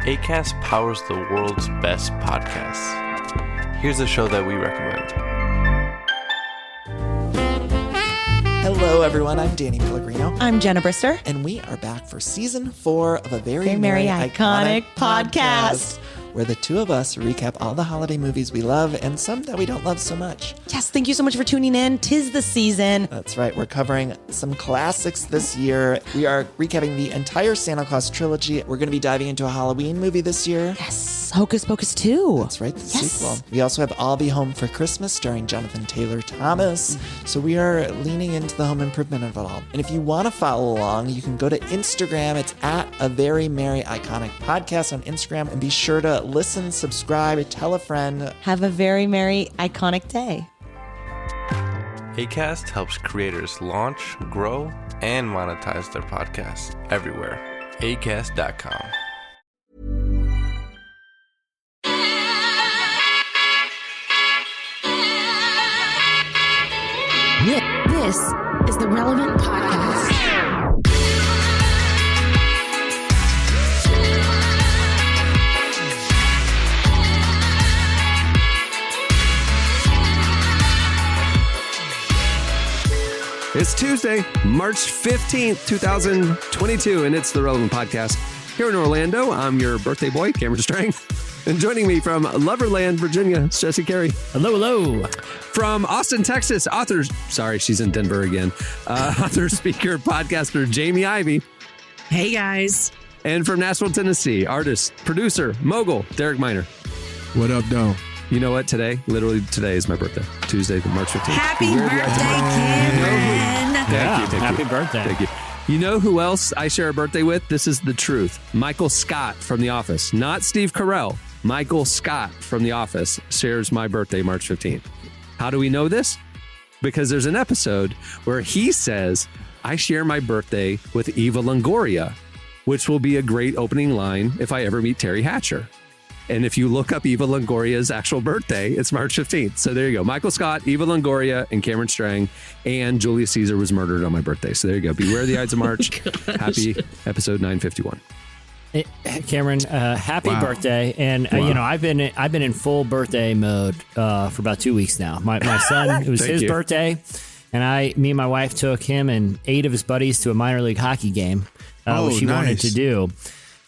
Acast powers the world's best podcasts. Here's a show that we recommend. Hello, everyone. I'm Danny Pellegrino. I'm Jenna Brister. And we are back for season 4 of a very Merry iconic podcast, where the two of us recap all the holiday movies we love and some that we don't love so much. Yes, thank you so much for tuning in. 'Tis the season. That's right. We're covering some classics this year. We are recapping the entire Santa Claus trilogy. We're going to be diving into a Halloween movie this year. Yes, Hocus Pocus 2. That's right, the sequel. We also have I'll Be Home for Christmas starring Jonathan Taylor Thomas. So we are leaning into the home improvement of it all. And if you want to follow along, you can go to Instagram. It's at A Very Merry Iconic Podcast on Instagram. And be sure to listen, subscribe, tell a friend. Have a very merry, iconic day. Acast helps creators launch, grow, and monetize their podcasts everywhere. Acast.com. This is the Relevant Podcast. It's Tuesday, March 15th, 2022, and it's the Relevant Podcast. Here in Orlando, I'm your birthday boy, Cameron Strang. And joining me from Loverland, Virginia, it's Jesse Carey. Hello, hello. From Austin, Texas, she's in Denver again. Author, speaker, podcaster, Jamie Ivey. Hey, guys. And from Nashville, Tennessee, artist, producer, mogul, Derek Miner. What up, though? You know what? Literally today is my birthday. Tuesday, March 15th. Happy birthday, Cameron. Thank you. Happy birthday. Thank you. You know who else I share a birthday with? This is the truth. Michael Scott from The Office. Not Steve Carell. Michael Scott from The Office shares my birthday, March 15th. How do we know this? Because there's an episode where he says, I share my birthday with Eva Longoria, which will be a great opening line if I ever meet Terry Hatcher. And if you look up Eva Longoria's actual birthday, it's March 15th. So there you go. Michael Scott, Eva Longoria, and Cameron Strang, and Julius Caesar was murdered on my birthday. So there you go. Beware the Ides of March. Happy episode 951. Cameron, happy birthday. And, I've been in full birthday mode for about 2 weeks now. My son, it was his birthday, and me and my wife took him and 8 of his buddies to a minor league hockey game, which he wanted to do.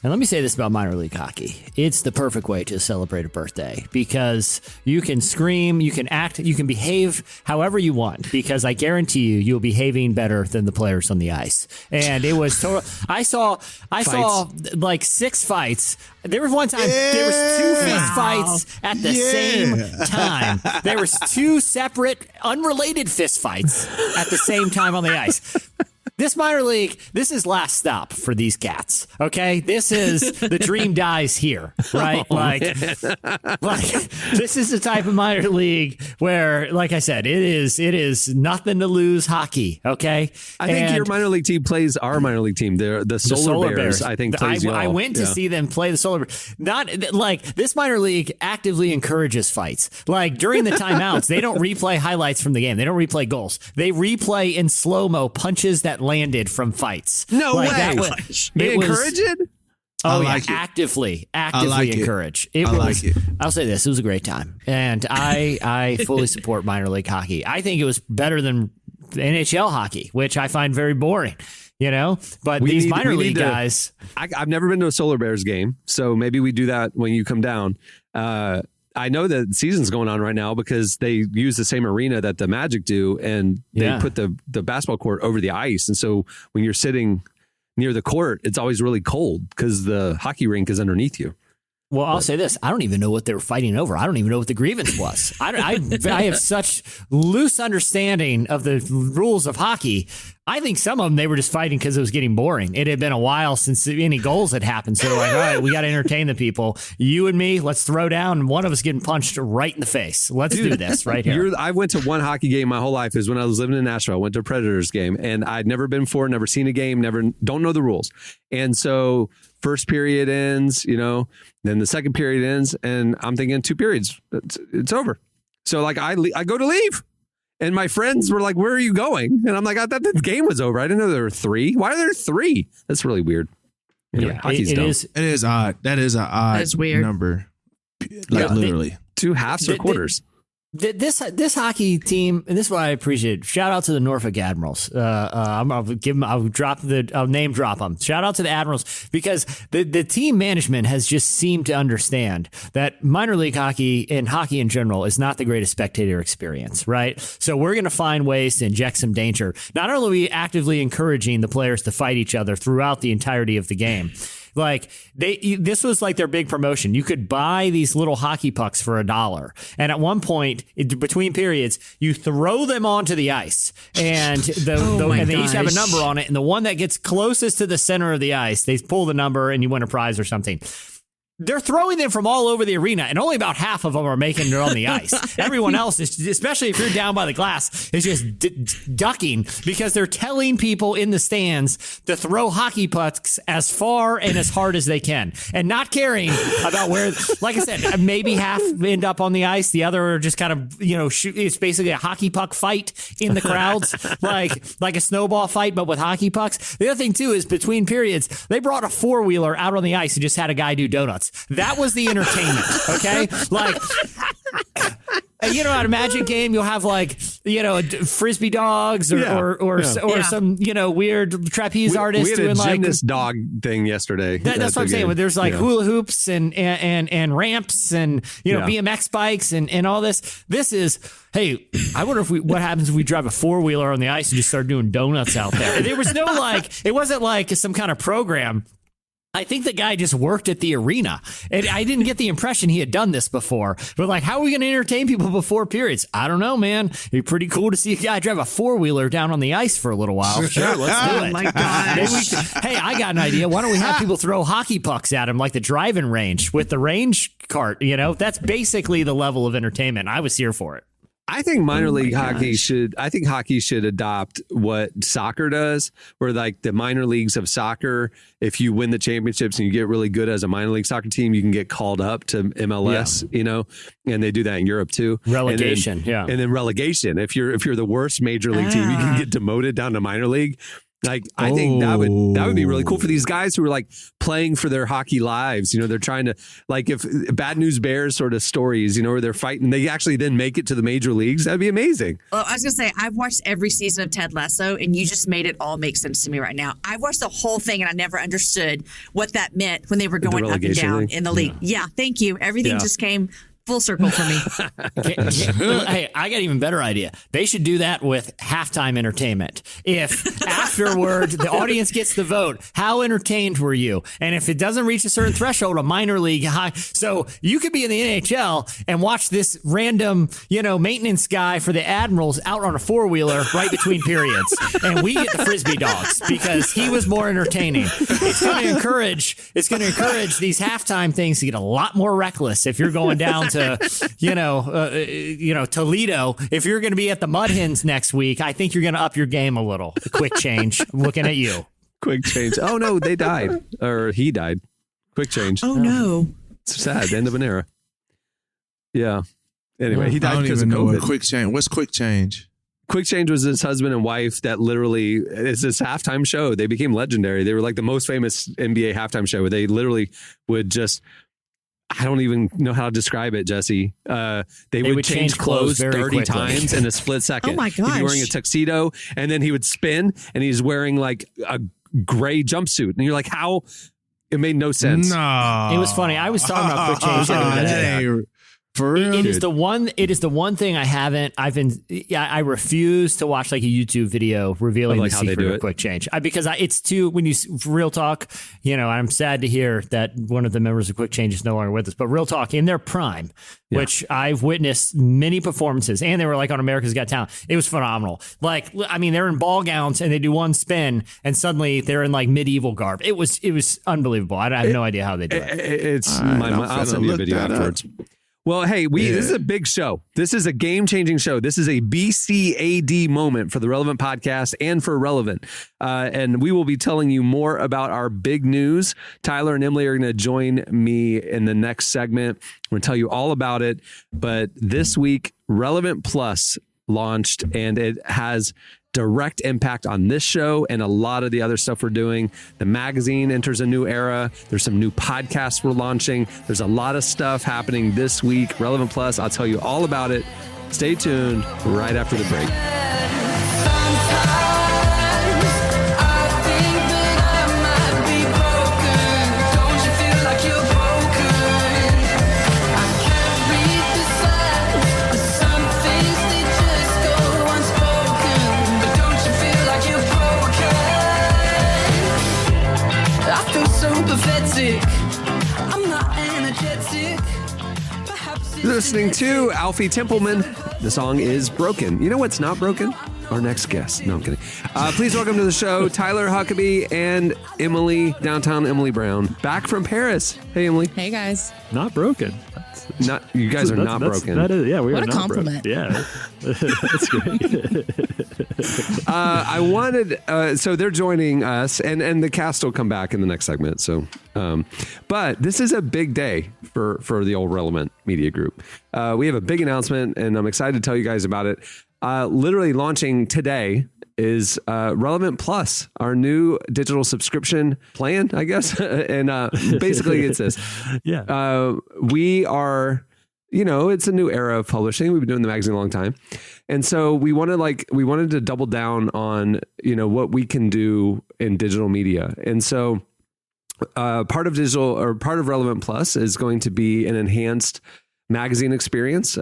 And let me say this about minor league hockey. It's the perfect way to celebrate a birthday because you can scream, you can act, you can behave however you want because I guarantee you'll be behaving better than the players on the ice. And it was total. I saw like 6 fights. There was one time there was 2 fist fights at the same time. There was 2 separate, unrelated fist fights at the same time on the ice. This minor league, this is last stop for these cats. Okay, this is the dream dies here, right? Like this is the type of minor league where, like I said, it is nothing to lose hockey. Okay, I think your minor league team plays our minor league team. The Solar Bears. I think plays y'all. I went to see them play the Solar Bears. Not like this minor league actively encourages fights. Like during the timeouts, they don't replay highlights from the game. They don't replay goals. They replay in slow-mo punches that landed from fights. No way. They encourage it? Oh, yeah. Actively encourage. I'll say this. It was a great time. And I fully support minor league hockey. I think it was better than NHL hockey, which I find very boring. But these minor league guys. I've never been to a Solar Bears game, so maybe we do that when you come down. I know that the season's going on right now because they use the same arena that the Magic do, and they put the basketball court over the ice. And so when you're sitting near the court, it's always really cold because the hockey rink is underneath you. Well, I'll say this. I don't even know what they were fighting over. I don't even know what the grievance was. I have such loose understanding of the rules of hockey. I think some of them, they were just fighting because it was getting boring. It had been a while since any goals had happened. So they're like, all right, we got to entertain the people. You and me, let's throw down. And one of us getting punched right in the face. Let's do this right here. I went to one hockey game my whole life. Is when I was living in Nashville. I went to a Predators game, and I'd never been before, never seen a game, don't know the rules. And so first period ends, then the second period ends, and I'm thinking 2 periods, it's over. So like I go to leave. And my friends were like, where are you going? And I'm like, I thought the game was over. I didn't know there were 3. Why are there 3? That's really weird. Yeah, hockey's it dumb. is. It is odd. That is an odd That's weird. number. Like literally. 2 halves or quarters. This hockey team, and this is what I appreciate. Shout out to the Norfolk Admirals. I'll name drop them. Shout out to the Admirals because the team management has just seemed to understand that minor league hockey and hockey in general is not the greatest spectator experience, right? So we're going to find ways to inject some danger. Not only are we actively encouraging the players to fight each other throughout the entirety of the game. Like this was like their big promotion. You could buy these little hockey pucks for $1. And at one point between periods, you throw them onto the ice and and they each have a number on it. And the one that gets closest to the center of the ice, they pull the number and you win a prize or something. They're throwing them from all over the arena, and only about half of them are making it on the ice. Everyone else is, especially if you're down by the glass, is just ducking because they're telling people in the stands to throw hockey pucks as far and as hard as they can, and not caring about where. Like I said, maybe half end up on the ice, the other are just kind of shoot. It's basically a hockey puck fight in the crowds, like a snowball fight, but with hockey pucks. The other thing too is between periods, they brought a 4-wheeler out on the ice and just had a guy do donuts. That was the entertainment, okay? Like, at a Magic game, you'll have frisbee dogs or some weird trapeze artist we had doing a gymnast dog thing yesterday. That's what I'm saying. There's hula hoops and ramps and BMX bikes and all this. This is, hey, I wonder what happens if we drive a 4-wheeler on the ice and just start doing donuts out there. There was no it wasn't like some kind of program. I think the guy just worked at the arena. And I didn't get the impression he had done this before. But how are we going to entertain people before periods? I don't know, man. It'd be pretty cool to see a guy drive a 4-wheeler down on the ice for a little while. Sure, let's do it. Oh my gosh. Hey, I got an idea. Why don't we have people throw hockey pucks at him like the driving range with the range cart? That's basically the level of entertainment. I was here for it. I think minor league hockey should adopt what soccer does, where the minor leagues of soccer, if you win the championships and you get really good as a minor league soccer team, you can get called up to MLS, and they do that in Europe too. Relegation. And then relegation. If you're the worst major league team, you can get demoted down to minor league. I think that would be really cool for these guys who are playing for their hockey lives. They're trying to if Bad News Bears sort of stories, where they're fighting, they actually then make it to the major leagues. That'd be amazing. Well, I was going to say, I've watched every season of Ted Lasso, and you just made it all make sense to me right now. I watched the whole thing, and I never understood what that meant when they were going up and down in the league. Yeah, thank you. Everything just came full circle for me. Hey, I got an even better idea. They should do that with halftime entertainment. If afterward the audience gets the vote, how entertained were you? And if it doesn't reach a certain threshold, a minor league high. So you could be in the NHL and watch this random, maintenance guy for the Admirals out on a 4-wheeler right between periods. And we get the frisbee dogs because he was more entertaining. It's going to encourage these halftime things to get a lot more reckless if you're going down to Toledo. If you're going to be at the Mud Hens next week, I think you're going to up your game a little. A quick change. I'm looking at you. Quick change. Oh no, they died, or he died. Quick change. Oh no, it's sad. End of an era. Yeah. Anyway, he died I don't because of even know COVID. what quick change. What's quick change? Quick Change was his husband and wife that literally is this halftime show. They became legendary. They were the most famous NBA halftime show. They literally would just, I don't even know how to describe it, Jesse. They would change clothes 30 quickly. Times in a split second. Oh my gosh. He'd be wearing a tuxedo and then he would spin and he's wearing a gray jumpsuit. And you're like, how? It made no sense. No. It was funny. I was talking about Quick Change. That ain't for real. It is the one thing I haven't. I refuse to watch a YouTube video revealing the secret of Quick Change because it's too. When you real talk, I'm sad to hear that one of the members of Quick Change is no longer with us. But real talk, in their prime, which I've witnessed many performances, and they were on America's Got Talent. It was phenomenal. They're in ball gowns and they do one spin, and suddenly they're in medieval garb. It was unbelievable. I have no idea how they do it. I'll send you a video afterwards. Well, hey, this is a big show. This is a game-changing show. This is a BCAD moment for the Relevant podcast and for Relevant. And we will be telling you more about our big news. Tyler and Emily are going to join me in the next segment. We're going to tell you all about it. But this week, Relevant Plus launched, and it has direct impact on this show and a lot of the other stuff we're doing. The magazine enters a new era. There's some new podcasts we're launching. There's a lot of stuff happening this week. Relevant Plus, I'll tell you all about it. Stay tuned right after the break. Listening to Alfie Templeman. The song is Broken. You know what's not broken? Our next guest. No, I'm kidding. Please welcome to the show Tyler Huckabee and downtown Emily Brown, back from Paris. Hey, Emily. Hey, guys. Not broken. You guys are not broken. That is, yeah, we what are a not compliment. Broken. Yeah, that's great. I wanted, so they're joining us, and the cast will come back in the next segment. So, but this is a big day for the old Relevant Media Group. We have a big announcement, and I'm excited to tell you guys about it. Literally launching today is Relevant Plus, our new digital subscription plan, I guess. And basically it's this. Yeah. We are, it's a new era of publishing. We've been doing the magazine a long time. And so we wanted to double down on, what we can do in digital media. And so part of Relevant Plus is going to be an enhanced magazine experience.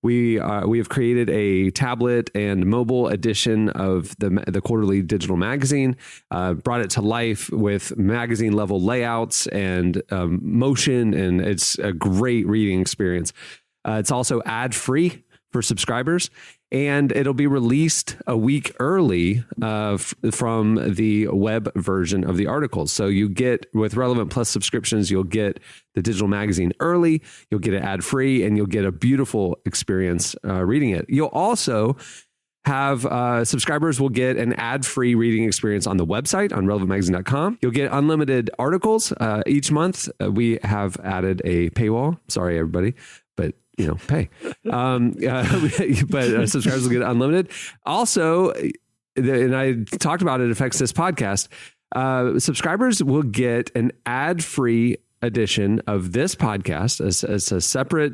We have created a tablet and mobile edition of the quarterly digital magazine, brought it to life with magazine level layouts and motion, and it's a great reading experience. It's also ad free for subscribers, and it'll be released a week early from the web version of the articles. So you get, with Relevant Plus subscriptions, you'll get the digital magazine early, you'll get it ad free, and you'll get a beautiful experience reading it. You'll also have subscribers will get an ad-free reading experience on the website on relevantmagazine.com. You'll get unlimited articles each month. We have added a paywall. Sorry, everybody, but pay. But subscribers will get unlimited. Also, and I talked about it affects this podcast. Subscribers will get an ad-free edition of this podcast as a separate,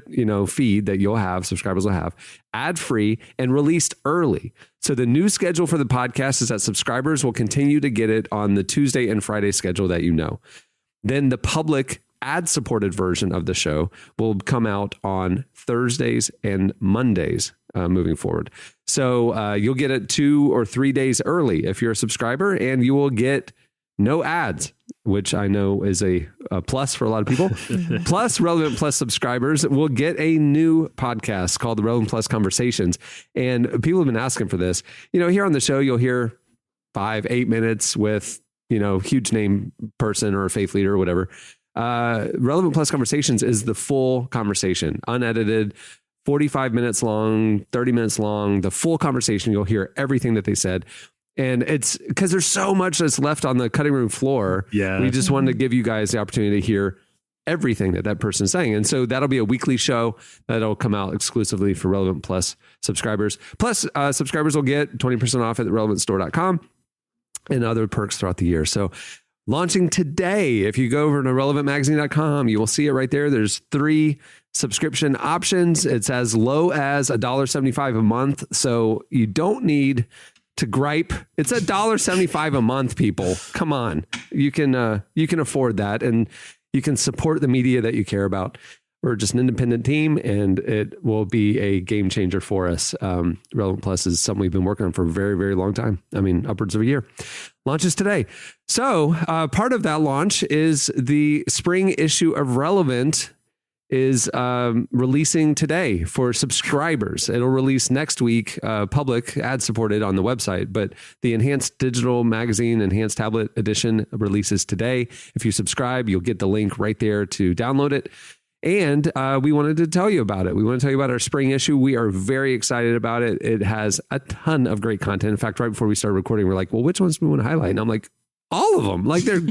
feed that subscribers will have, ad-free and released early. So the new schedule for the podcast is that subscribers will continue to get it on the Tuesday and Friday schedule that Then the public ad-supported version of the show will come out on Thursdays and Mondays moving forward. So you'll get it 2 or 3 days early if you're a subscriber, and you will get no ads, which I know is a plus for a lot of people. Plus, Relevant Plus subscribers will get a new podcast called the Relevant Plus Conversations. And people have been asking for this. Here on the show, you'll hear 5-8 minutes with, huge name person or a faith leader or whatever. Relevant Plus Conversations is the full conversation, unedited, 45 minutes long, 30 minutes long, the full conversation. You'll hear everything that they said. And it's because there's so much that's left on the cutting room floor. Yeah. We just wanted to give you guys the opportunity to hear everything that person's saying. And so that'll be a weekly show that'll come out exclusively for Relevant Plus subscribers. Plus, subscribers will get 20% off at relevanttstore.com and other perks throughout the year. So launching today, if you go over to relevantmagazine.com, you will see it right there. There's 3 subscription options. It's as low as $1.75 a month. So you don't need to gripe. It's $1.75 a month, people. Come on. You can afford that, and you can support the media that you care about. We're just an independent team, and it will be a game changer for us. Relevant Plus is something we've been working on for a very, very long time. I mean, upwards of a year. Launches today. So part of that launch is the spring issue of Relevant is releasing today for subscribers. It'll release next week, public, ad-supported on the website, but the enhanced digital magazine, enhanced tablet edition releases today. If you subscribe, you'll get the link right there to download it. And we wanted to tell you about it. We want to tell you about our spring issue. We are very excited about it. It has a ton of great content. In fact, right before we started recording, we're like, well, which ones do we want to highlight? And I'm like, all of them. Like, they're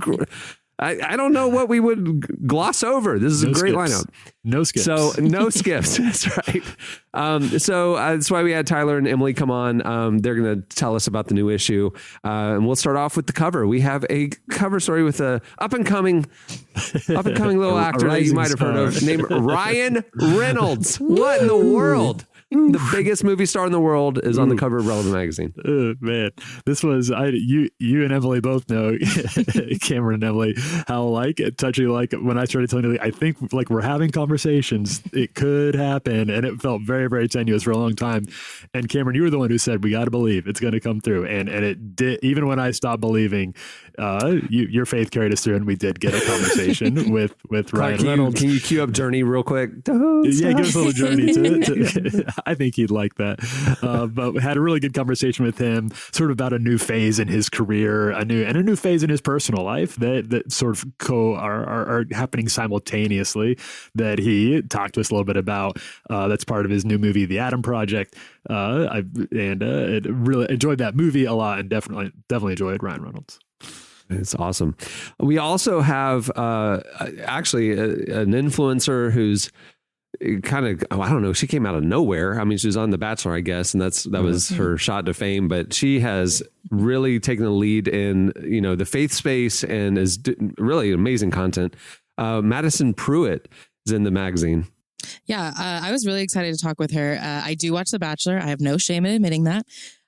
I don't know what we would gloss over. This is a great lineup. No skips. So no skips. That's right. That's why we had Tyler and Emily come on. They're going to tell us about the new issue. And we'll start off with the cover. We have a cover story with a up and coming little actor that you might have heard of named Ryan Reynolds. What in the world? The biggest movie star in the world is on the cover of Relevant magazine. Man, this was you and Emily both know, Cameron and Emily, how touching when I started telling you, I think we're having conversations. It could happen, and it felt very, very tenuous for a long time. And Cameron, you were the one who said we got to believe it's going to come through, and it did. Even when I stopped believing, your faith carried us through, and we did get a conversation with Ryan Reynolds. Can you cue up Journey real quick? Yeah, give us a little Journey to I think he'd like that. But we had a really good conversation with him, sort of about a new phase in his career, a new phase in his personal life that sort of are happening simultaneously. That he talked to us a little bit about. That's part of his new movie, The Adam Project. I really enjoyed that movie a lot, and definitely enjoyed Ryan Reynolds. It's awesome. We also have actually an influencer who's kind of, I don't know, she came out of nowhere. I mean, she was on The Bachelor, I guess, and that was her shot to fame, but she has really taken the lead in, the faith space and is really amazing content. Madison Pruitt is in the magazine. Yeah, I was really excited to talk with her. I do watch The Bachelor. I have no shame in admitting that.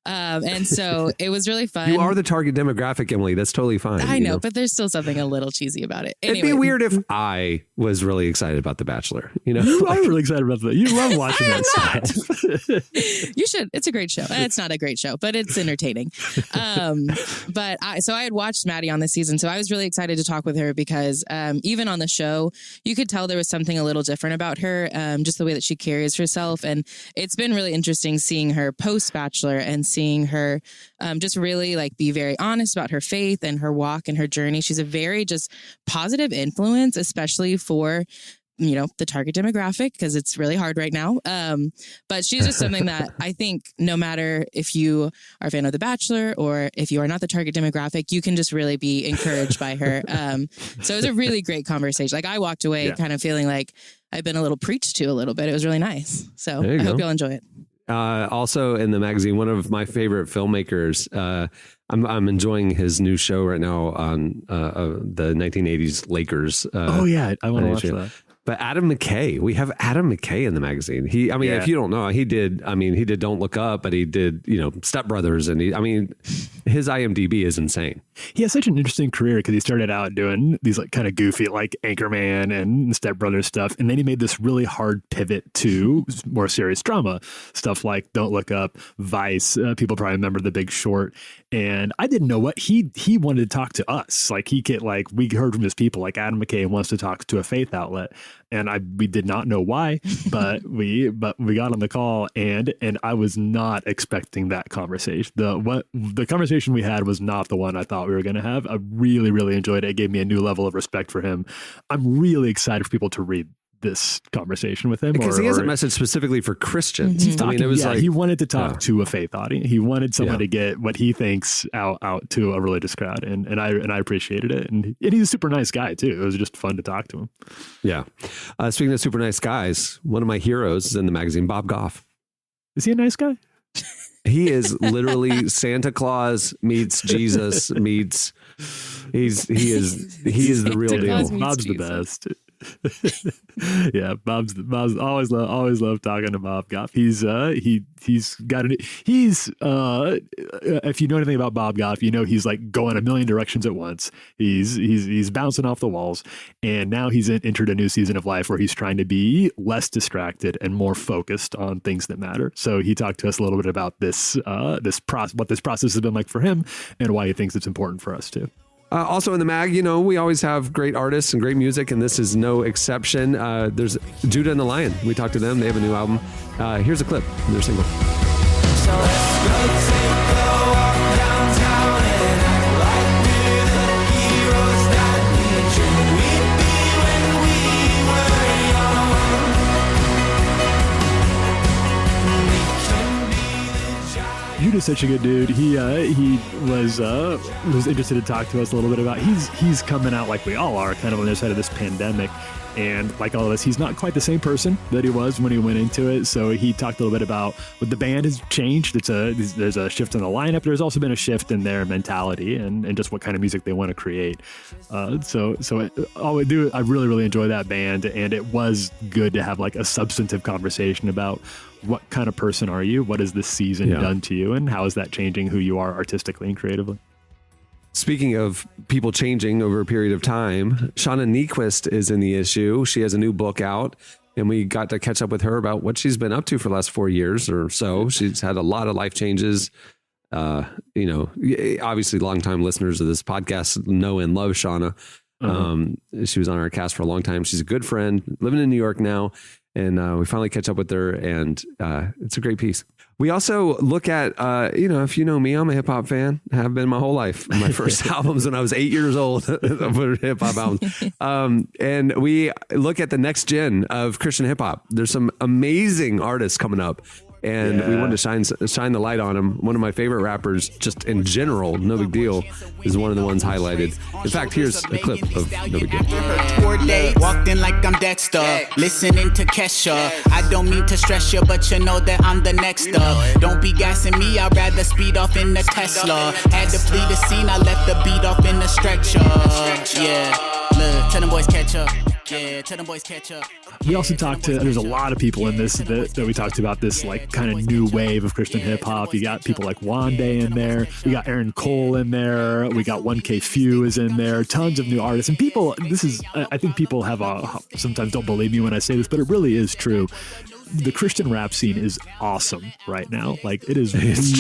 And so it was really fun. You are the target demographic, Emily. That's totally fine. I know, but there's still something a little cheesy about it. Anyway. It'd be weird if I was really excited about The Bachelor. You are really excited about that. You love watching that stuff. You should. It's a great show. It's not a great show, but it's entertaining. But I had watched Maddie on this season, so I was really excited to talk with her because even on the show, you could tell there was something a little different about her, just the way that she carries herself. And it's been really interesting seeing her post-Bachelor and seeing her just really be very honest about her faith and her walk and her journey. She's a very just positive influence, especially for the target demographic, because it's really hard right now. But she's just something that I think no matter if you are a fan of The Bachelor or if you are not the target demographic, you can just really be encouraged by her. So it was a really great conversation. I walked away kind of feeling like I've been a little preached to a little bit. It was really nice. So I hope you'll enjoy it. Also in the magazine, one of my favorite filmmakers. I'm enjoying his new show right now on the 1980s Lakers. I want to watch that. But Adam McKay, we have Adam McKay in the magazine. If you don't know, he did Don't Look Up, but he did, Step Brothers. And his IMDb is insane. He has such an interesting career because he started out doing these kind of goofy, Anchorman and Step Brothers stuff. And then he made this really hard pivot to more serious drama stuff like Don't Look Up, Vice. People probably remember The Big Short. And I didn't know what he wanted to talk to us. We heard from his people, Adam McKay wants to talk to a faith outlet. And we did not know why, but we got on the call and I was not expecting that conversation. The conversation we had was not the one I thought we were going to have. I really, really enjoyed it. It gave me a new level of respect for him. I'm really excited for people to read this conversation with him because he has a message specifically for Christians. He wanted to talk to a faith audience. He wanted someone to get what he thinks out to a religious crowd, and I appreciated it. And he's a super nice guy too. It was just fun to talk to him. Yeah. Speaking of super nice guys, one of my heroes is in the magazine, Bob Goff. Is he a nice guy? He is literally Santa Claus meets Jesus meets. He is the real deal. Bob's the best. Yeah, Bob's always love talking to Bob Goff. If you know anything about Bob Goff, he's going a million directions at once. He's bouncing off the walls, and now he's entered a new season of life where he's trying to be less distracted and more focused on things that matter. So he talked to us a little bit about what this process has been like for him and why he thinks it's important for us too. Also in the mag, we always have great artists and great music, and this is no exception. There's Judah and the Lion. We talked to them. They have a new album. Here's a clip from their single. So let's go take a walk downtown and act like we're the heroes that we dreamed we'd be when we were young. We can be the giants. Dude is such a good dude. He was interested to talk to us a little bit about. He's coming out like we all are, kind of on the other side of this pandemic. And like all of us, he's not quite the same person that he was when he went into it. So he talked a little bit about what the band has changed. There's a shift in the lineup. There's also been a shift in their mentality and just what kind of music they want to create. I really, really enjoy that band. And it was good to have like a substantive conversation about what kind of person are you? What has this season done to you? And how is that changing who you are artistically and creatively? Speaking of people changing over a period of time, Shauna Nyquist is in the issue. She has a new book out, and we got to catch up with her about what she's been up to for the last 4 years or so. She's had a lot of life changes. Obviously, longtime listeners of this podcast know and love Shauna. She was on our cast for a long time. She's a good friend, living in New York now. And we finally catch up with her, and it's a great piece. We also look at, if you know me, I'm a hip hop fan. Have been my whole life. My first albums when I was 8 years old were hip hop albums. And we look at the next gen of Christian hip hop. There's some amazing artists coming up. And we wanted to shine the light on him. One of my favorite rappers, just in general, No Big Deal, is one of the ones highlighted. In fact, here's a clip of No Big Deal. Tour day, walked in like I'm Dexter, listening to Kesha. I don't mean to stress you, but you know that I'm the next up. Don't be gassing me, I'd rather speed off in the Tesla. Had to flee the scene, I left the beat off in the stretcher. Yeah, look, tell them boys catch up. Yeah, tell them boys catch up. We also talked to, there's a lot of people in this that we talked about this like kind of new wave of Christian hip hop. You got people like Wande in there. We got Aaron Cole in there. We got 1K Few is in there. Tons of new artists. And people, I think people sometimes don't believe me when I say this, but it really is true. The Christian rap scene is awesome right now. Like it is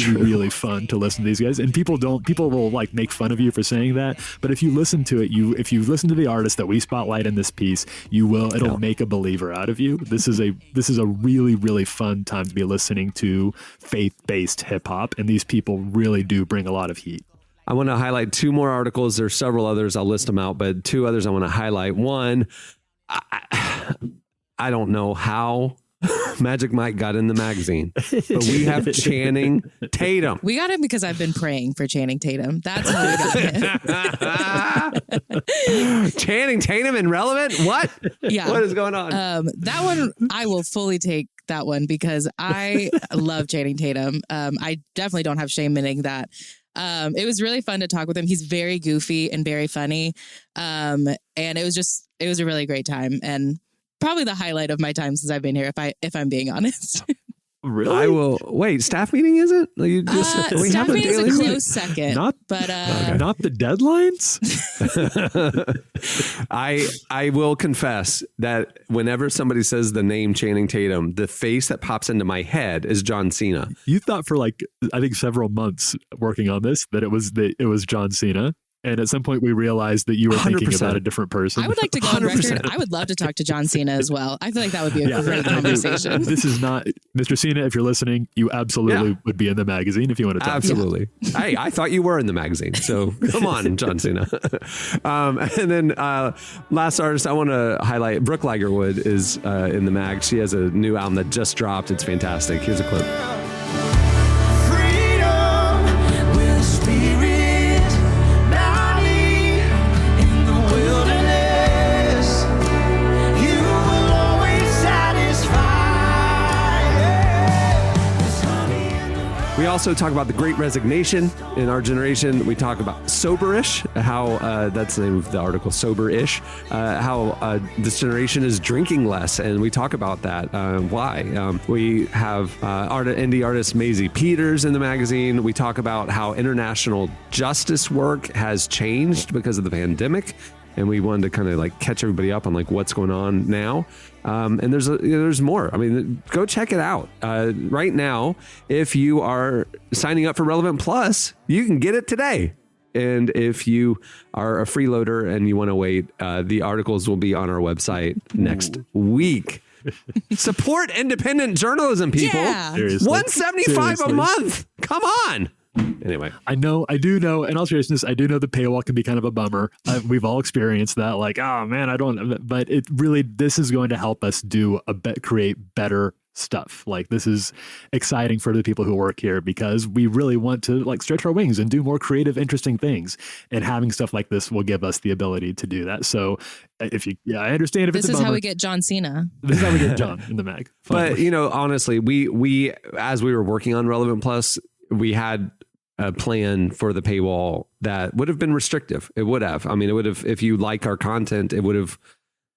really fun to listen to these guys. And people will like make fun of you for saying that. But if you listen to it, if you listen to the artists that we spotlight in this piece, it'll make a believer out of you. This is a really, really fun time to be listening to faith-based hip hop. And these people really do bring a lot of heat. I want to highlight two more articles. There's several others. I'll list them out, but two others I want to highlight. One, I don't know how Magic Mike got in the magazine, but we have Channing Tatum. We got him because I've been praying for Channing Tatum. That's how we got him. Channing Tatum and Relevant? What? Yeah. What is going on? That one, I will fully take that one because I love Channing Tatum. I definitely don't have shame admitting that. It was really fun to talk with him. He's very goofy and very funny. And it was a really great time. And probably the highlight of my time since I've been here, if I'm being honest. Really? I will wait. Staff meeting is it? You just staff meeting is a close second. Not the deadlines. I will confess that whenever somebody says the name Channing Tatum, the face that pops into my head is John Cena. You thought for I think several months working on this that it was John Cena. And at some point, we realized that you were 100%. Thinking about a different person. I would like to go on record. I would love to talk to John Cena as well. I feel like that would be a great conversation. This is not Mr. Cena. If you're listening, you absolutely would be in the magazine if you want to talk. Absolutely. Hey, I thought you were in the magazine. So come on, John Cena. And then last artist I want to highlight, Brooke Ligerwood is in the mag. She has a new album that just dropped. It's fantastic. Here's a clip. We also talk about the Great Resignation in our generation. We talk about Soberish, how that's the name of the article, Soberish, how this generation is drinking less. And we talk about that. Why? We have indie artist Maisie Peters in the magazine. We talk about how international justice work has changed because of the pandemic. And we wanted to kind of like catch everybody up on like what's going on now. And there's more. I mean, go check it out. Right now, if you are signing up for Relevant Plus, you can get it today. And if you are a freeloader and you want to wait, the articles will be on our website next week. Support independent journalism, people. Yeah. $175 a month. Come on. Anyway, I do know, in all seriousness, I do know the paywall can be kind of a bummer. We've all experienced that. Like, oh man, but it really, this is going to help us create better stuff. Like, this is exciting for the people who work here because we really want to like stretch our wings and do more creative, interesting things. And having stuff like this will give us the ability to do that. So if you, I understand if this it's is how we get John Cena. This is how we get John in the mag. But, you know, honestly, we, as we were working on Relevant Plus, we had a plan for the paywall that would have been restrictive. It would have. I mean, it would have, if you like our content, it would have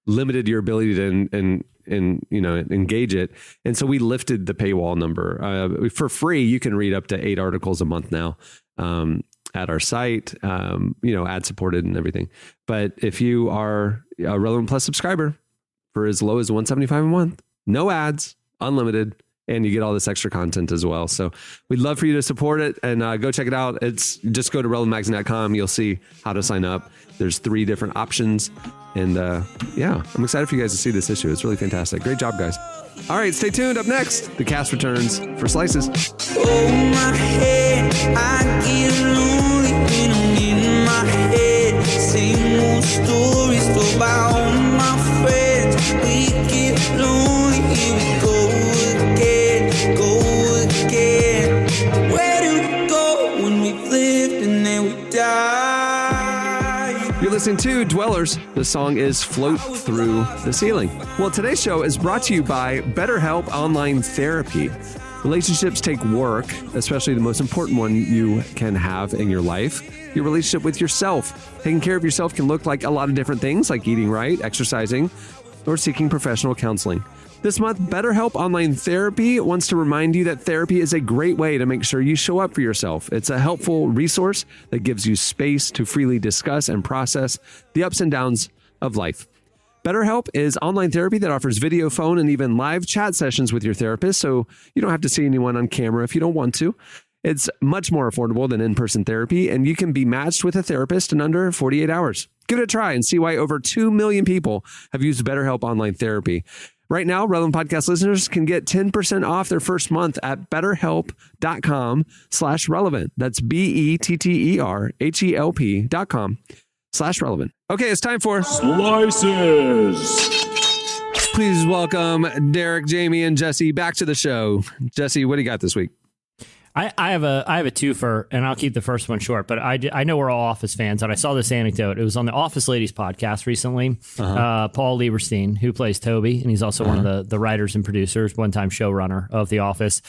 limited your ability to and you know, engage it. And so we lifted the paywall number. For free, you can read up to 8 articles a month now at our site, you know, ad supported and everything. But if you are a Relevant Plus subscriber for as low as $175 a month, no ads, unlimited, and you get all this extra content as well. So we'd love for you to support it and go check it out. It's just go to relevantmagazine.com. You'll see how to sign up. There's 3 different options. And yeah, I'm excited for you guys to see this issue. It's really fantastic. Great job, guys. All right, stay tuned. Up next, the cast returns for Slices. Oh, my head, I get lonely when I'm in my head. Same old stories told by all my friends. We get lonely, here we go again. Where do we go when we've lived and then we die? You're listening to Dwellers. The song is Float Through the Ceiling. Well, today's show is brought to you by BetterHelp Online Therapy. Relationships take work, especially the most important one you can have in your life, your relationship with yourself. Taking care of yourself can look like a lot of different things, like eating right, exercising, or seeking professional counseling. This month, BetterHelp Online Therapy wants to remind you that therapy is a great way to make sure you show up for yourself. It's a helpful resource that gives you space to freely discuss and process the ups and downs of life. BetterHelp is online therapy that offers video, phone, and even live chat sessions with your therapist, so you don't have to see anyone on camera if you don't want to. It's much more affordable than in-person therapy, and you can be matched with a therapist in under 48 hours. Give it a try and see why over 2 million people have used BetterHelp Online Therapy. Right now, Relevant Podcast listeners can get 10% off their first month at betterhelp.com/relevant. That's BetterHelp.com/relevant. Okay, it's time for Slices. Please welcome Derek, Jamie, and Jesse back to the show. Jesse, what do you got this week? I have a twofer, and I'll keep the first one short. But I know we're all Office fans, and I saw this anecdote. It was on the Office Ladies podcast recently. Paul Lieberstein, who plays Toby, and he's also one of the writers and producers, one-time showrunner of The Office.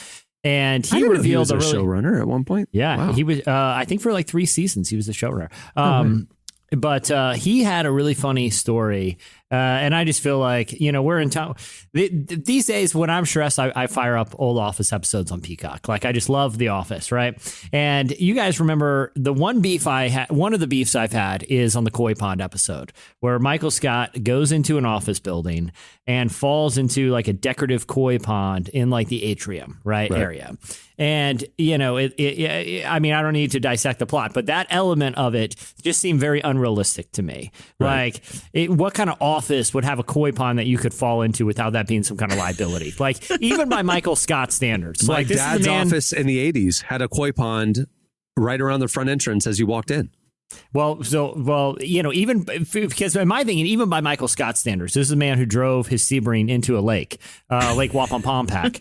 And he revealed a showrunner at one point. Yeah, wow. He was. I think for like 3 seasons, he was the showrunner. But he had a really funny story. And I just feel like, you know, we're in town. These days, when I'm stressed, I fire up old Office episodes on Peacock. Like, I just love The Office, right? And you guys remember the one beef one of the beefs I've had is on the Koi Pond episode, where Michael Scott goes into an office building and falls into like a decorative koi pond in like the atrium, right. area. And, you know, I mean, I don't need to dissect the plot, but that element of it just seemed very unrealistic to me. Right. Like, what kind of office would have a koi pond that you could fall into without that being some kind of liability? Like, even by Michael Scott standards. My like, this dad's is the man, office in the 80s had a koi pond right around the front entrance as you walked in. Well, you know, even because in my thinking, even by Michael Scott standards, this is a man who drove his Sebring into a lake, Lake Wampanoag.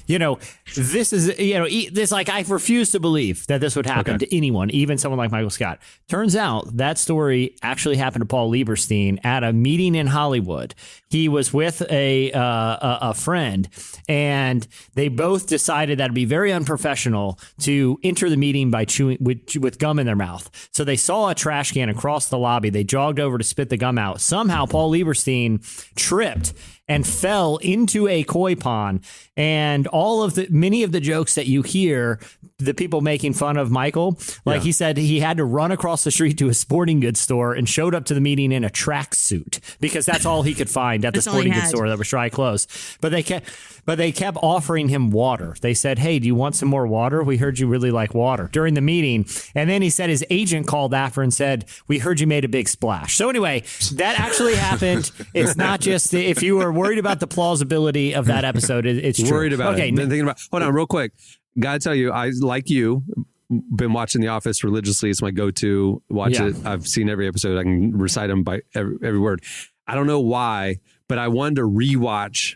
You know, this is, you know, this, like, I refuse to believe that this would happen to anyone, even someone like Michael Scott. Turns out that story actually happened to Paul Lieberstein at a meeting in Hollywood. He was with a friend, and they both decided that it'd be very unprofessional to enter the meeting by chewing with gum in their mouth. So they saw a trash can across the lobby. They jogged over to spit the gum out. Somehow Paul Lieberstein tripped and fell into a koi pond. And many of the jokes that you hear, the people making fun of Michael, like he said, he had to run across the street to a sporting goods store and showed up to the meeting in a tracksuit because that's all he could find at the sporting goods store that was dry clothes. But they kept offering him water. They said, "Hey, do you want some more water? We heard you really like water," during the meeting. And then he said his agent called after and said, "We heard you made a big splash." So anyway, that actually happened. It's not just, if you were worried about the plausibility of that episode, it's true. Worried about it. Been thinking about. Hold on, real quick. Gotta tell you, I, like you, been watching The Office religiously. It's my go-to. Watch it. I've seen every episode. I can recite them by every word. I don't know why, but I wanted to rewatch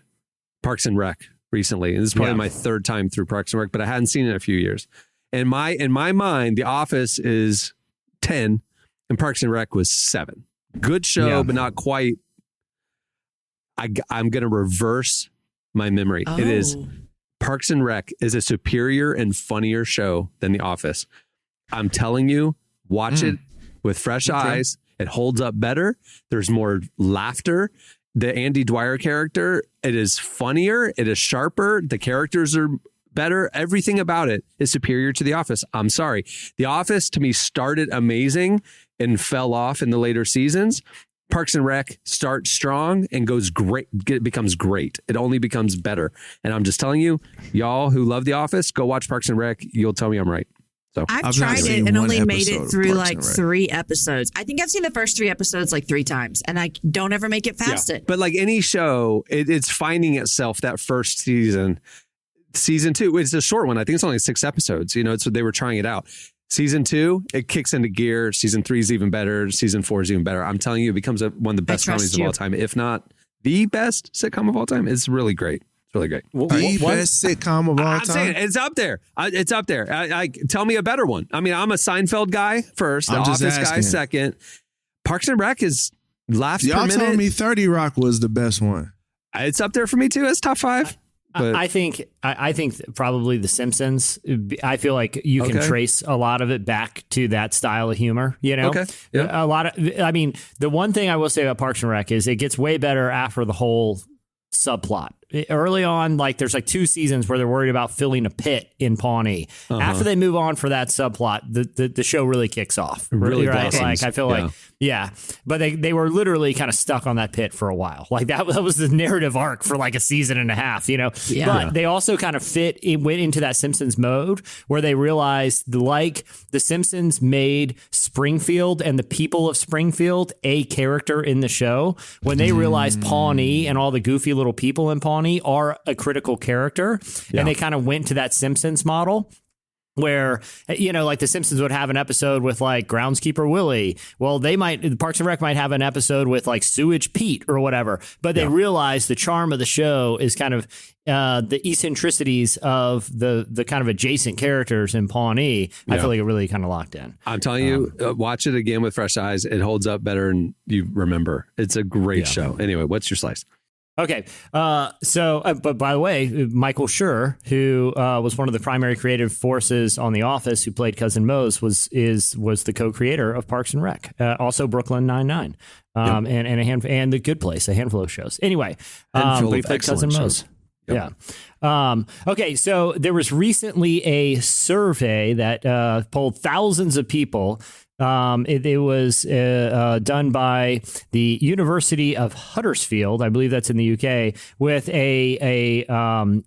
Parks and Rec recently. And this is probably my third time through Parks and Rec, but I hadn't seen it in a few years. In my mind, The Office is 10 and Parks and Rec was 7. Good show, but not quite. I'm going to reverse my memory. It is Parks and Rec is a superior and funnier show than The Office. I'm telling you, watch it with fresh eyes. It holds up better. There's more laughter. The Andy Dwyer character, it is funnier. It is sharper. The characters are better. Everything about it is superior to The Office. I'm sorry. The Office, to me, started amazing and fell off in the later seasons. Parks and Rec starts strong and goes great. It becomes great. It only becomes better. And I'm just telling you, y'all who love The Office, go watch Parks and Rec. You'll tell me I'm right. So I've tried it and only made it through like 3 episodes. I think I've seen the first 3 episodes like 3 times, and I don't ever make it past it. But like any show, it's finding itself that first season. Season 2, it's a short one. I think it's only 6 episodes. So they were trying it out. Season 2, it kicks into gear. Season 3 is even better. Season 4 is even better. I'm telling you, it becomes one of the best comedies of all time, if not the best sitcom of all time. It's really great. It's really great. The best sitcom of all time? I'm saying it's up there. It's up there. Tell me a better one. I mean, I'm a Seinfeld guy first. The Office guy second. Parks and Rec is laughs per minute. Y'all told me 30 Rock was the best one. It's up there for me too. It's top 5. But I think probably The Simpsons. I feel like you can trace a lot of it back to that style of humor. A lot of. I mean, the one thing I will say about Parks and Rec is it gets way better after the whole subplot. Early on, like there's like 2 seasons where they're worried about filling a pit in Pawnee. After they move on for that subplot, the show really kicks off. Really, right? Like I feel like but they were literally kind of stuck on that pit for a while. Like that was the narrative arc for like a season and a half. But they also kind of went into that Simpsons mode where they realized like the Simpsons made Springfield and the people of Springfield a character in the show. When they realized Pawnee and all the goofy little people in Pawnee are a critical character, and they kind of went to that Simpsons model where, like the Simpsons would have an episode with like Groundskeeper Willie. Well, Parks and Rec might have an episode with like Sewage Pete or whatever, but they realize the charm of the show is kind of the eccentricities of the kind of adjacent characters in Pawnee. I feel like it really kind of locked in. I'm telling you, watch it again with fresh eyes. It holds up better than you remember. It's a great show. Anyway, what's your slice? Okay. But by the way, Michael Schur, who was one of the primary creative forces on The Office, who played Cousin Mose, was the co-creator of Parks and Rec, also Brooklyn Nine-Nine, and The Good Place, a handful of shows. Anyway, but he played Cousin Mose. Yep. Yeah. Okay. So there was recently a survey that polled thousands of people. It was done by the University of Huddersfield, I believe that's in the UK, with a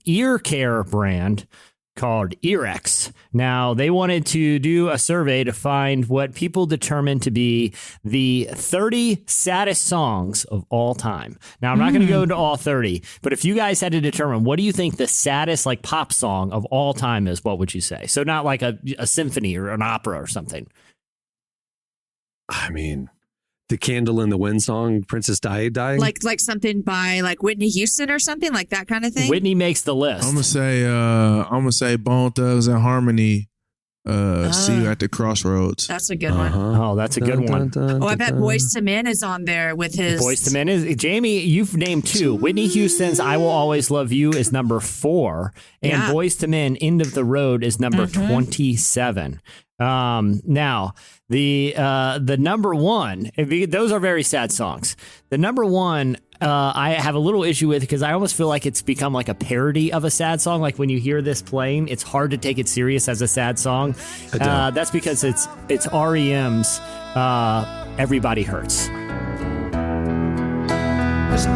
ear care brand called Earx. Now, they wanted to do a survey to find what people determined to be the 30 saddest songs of all time. Now, I'm not going to go into all 30, but if you guys had to determine what do you think the saddest like pop song of all time is, what would you say? So not like a symphony or an opera or something. I mean, the Candle in the Wind song, Princess Di. Like something by like Whitney Houston or something like that kind of thing. Whitney makes the list. I'm gonna say Bone Thugs and Harmony. See You at the Crossroads. That's a good one. Oh, that's a good one. I bet Boyz II Men is on there with his. Boyz II Men is Jamie. You've named 2. Whitney Houston's "I Will Always Love You" is number 4, and Boyz II Men "End of the Road" is number 27. Now the number 1, those are very sad songs. The number 1, I have a little issue with because I almost feel like it's become like a parody of a sad song. Like when you hear this playing, it's hard to take it serious as a sad song. That's because it's REM's "Everybody Hurts."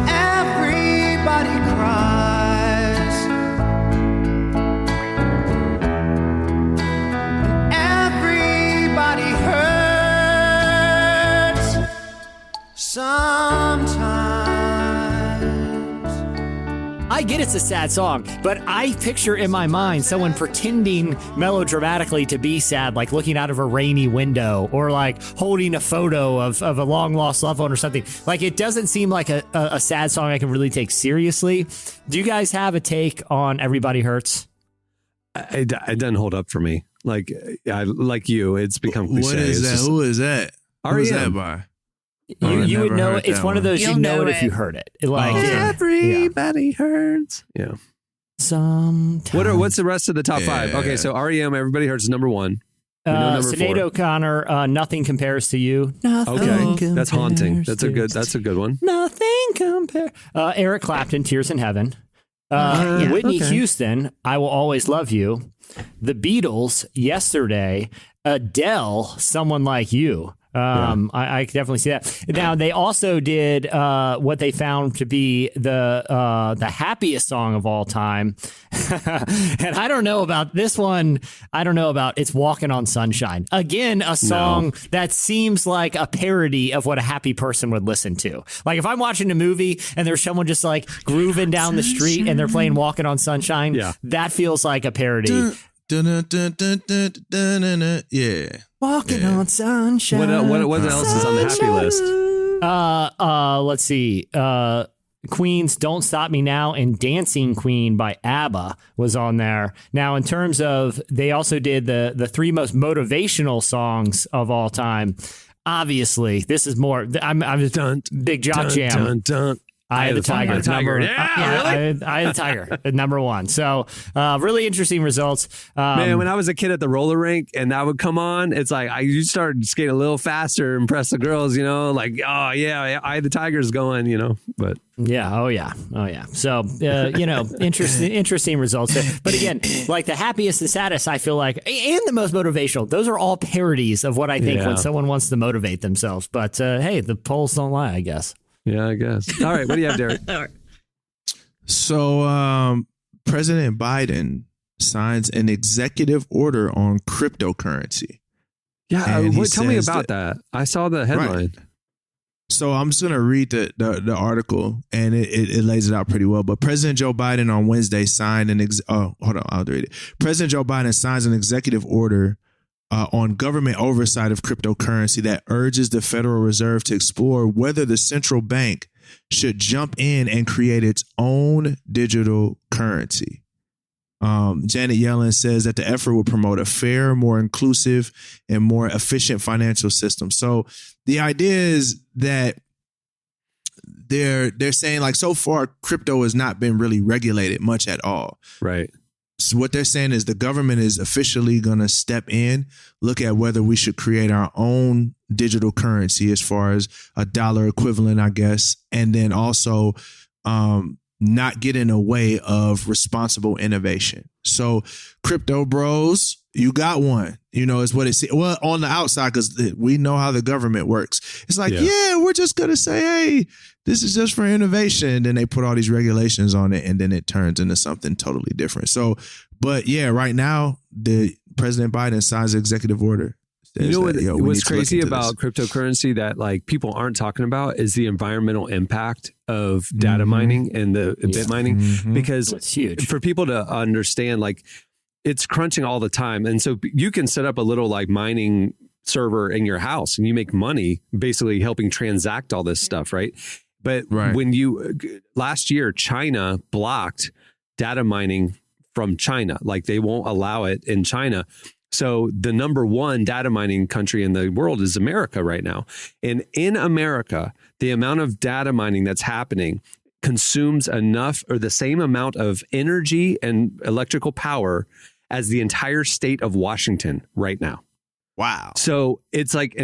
Everybody cries. Everybody hurts. Sometimes I get it's a sad song, but I picture in my mind someone pretending melodramatically to be sad, like looking out of a rainy window or like holding a photo of a long lost loved one or something. Like, it doesn't seem like a sad song I can really take seriously. Do you guys have a take on Everybody Hurts? It doesn't hold up for me. Like you, it's become cliche. What is that? Who is that? R.E.M. Who is that by? You would know it. It's one of those You'll you know it know if you it. heard it. Like Everybody hurts. Yeah. Sometimes. What's the rest of the top five? Okay, so REM, Everybody Hurts is number one. We know number Sinead 4. O'Connor, Nothing Compares to You. Okay, that's haunting. That's a good one. Nothing compares. Eric Clapton, Tears in Heaven. Whitney Houston, I Will Always Love You. The Beatles, Yesterday. Adele, Someone Like You. I can definitely see that. Now, they also did what they found to be the happiest song of all time. And I don't know about this one. I don't know about It's Walking on Sunshine. Again, a song that seems like a parody of what a happy person would listen to. Like, if I'm watching a movie and there's someone just like grooving down the street and they're playing Walking on Sunshine, that feels like a parody. Yeah. Walking on sunshine. What else is on the happy list? Let's see. Queen's Don't Stop Me Now and Dancing Queen by ABBA was on there. Now, in terms of, they also did the 3 most motivational songs of all time. Obviously, this is more. I'm Big Jock Jam. Eye of the Tiger. Really? Eye of the Tiger, number 1. So, really interesting results. Man, when I was a kid at the roller rink and that would come on, it's like you start skating a little faster, impress the girls, like, oh yeah, Eye of the Tiger's going, but yeah, oh yeah. So, interesting results there. But again, like the happiest and saddest, I feel like, and the most motivational, those are all parodies of what I think when someone wants to motivate themselves. But hey, the polls don't lie, I guess. Yeah, I guess. All right. What do you have, Derek? So President Biden signs an executive order on cryptocurrency. Yeah. Tell me about that. I saw the headline. Right. So I'm just going to read the article, and it lays it out pretty well. But President Joe Biden on Wednesday signed hold on, I'll read it. President Joe Biden signs an executive order on government oversight of cryptocurrency that urges the Federal Reserve to explore whether the central bank should jump in and create its own digital currency. Janet Yellen says that the effort will promote a fair, more inclusive, and more efficient financial system. So the idea is that they're saying, like, so far, crypto has not been really regulated much at all. Right. So what they're saying is the government is officially going to step in, look at whether we should create our own digital currency as far as a dollar equivalent, I guess, and then also not get in the way of responsible innovation. So crypto bros, you got one, is what it's, well, on the outside, because we know how the government works. It's like, we're just going to say, hey, this is just for innovation. And then they put all these regulations on it, and then it turns into something totally different. So, but yeah, right now, the President Biden signs an executive order. What's crazy about cryptocurrency that like people aren't talking about is the environmental impact of data mining and the bit mining, because it's huge for people to understand, like, it's crunching all the time. And so you can set up a little like mining server in your house and you make money basically helping transact all this stuff. Right. But when last year, China blocked data mining from China, like they won't allow it in China. So the number 1 data mining country in the world is America right now. And in America, the amount of data mining that's happening consumes enough or the same amount of energy and electrical power as the entire state of Washington right now. Wow. So it's like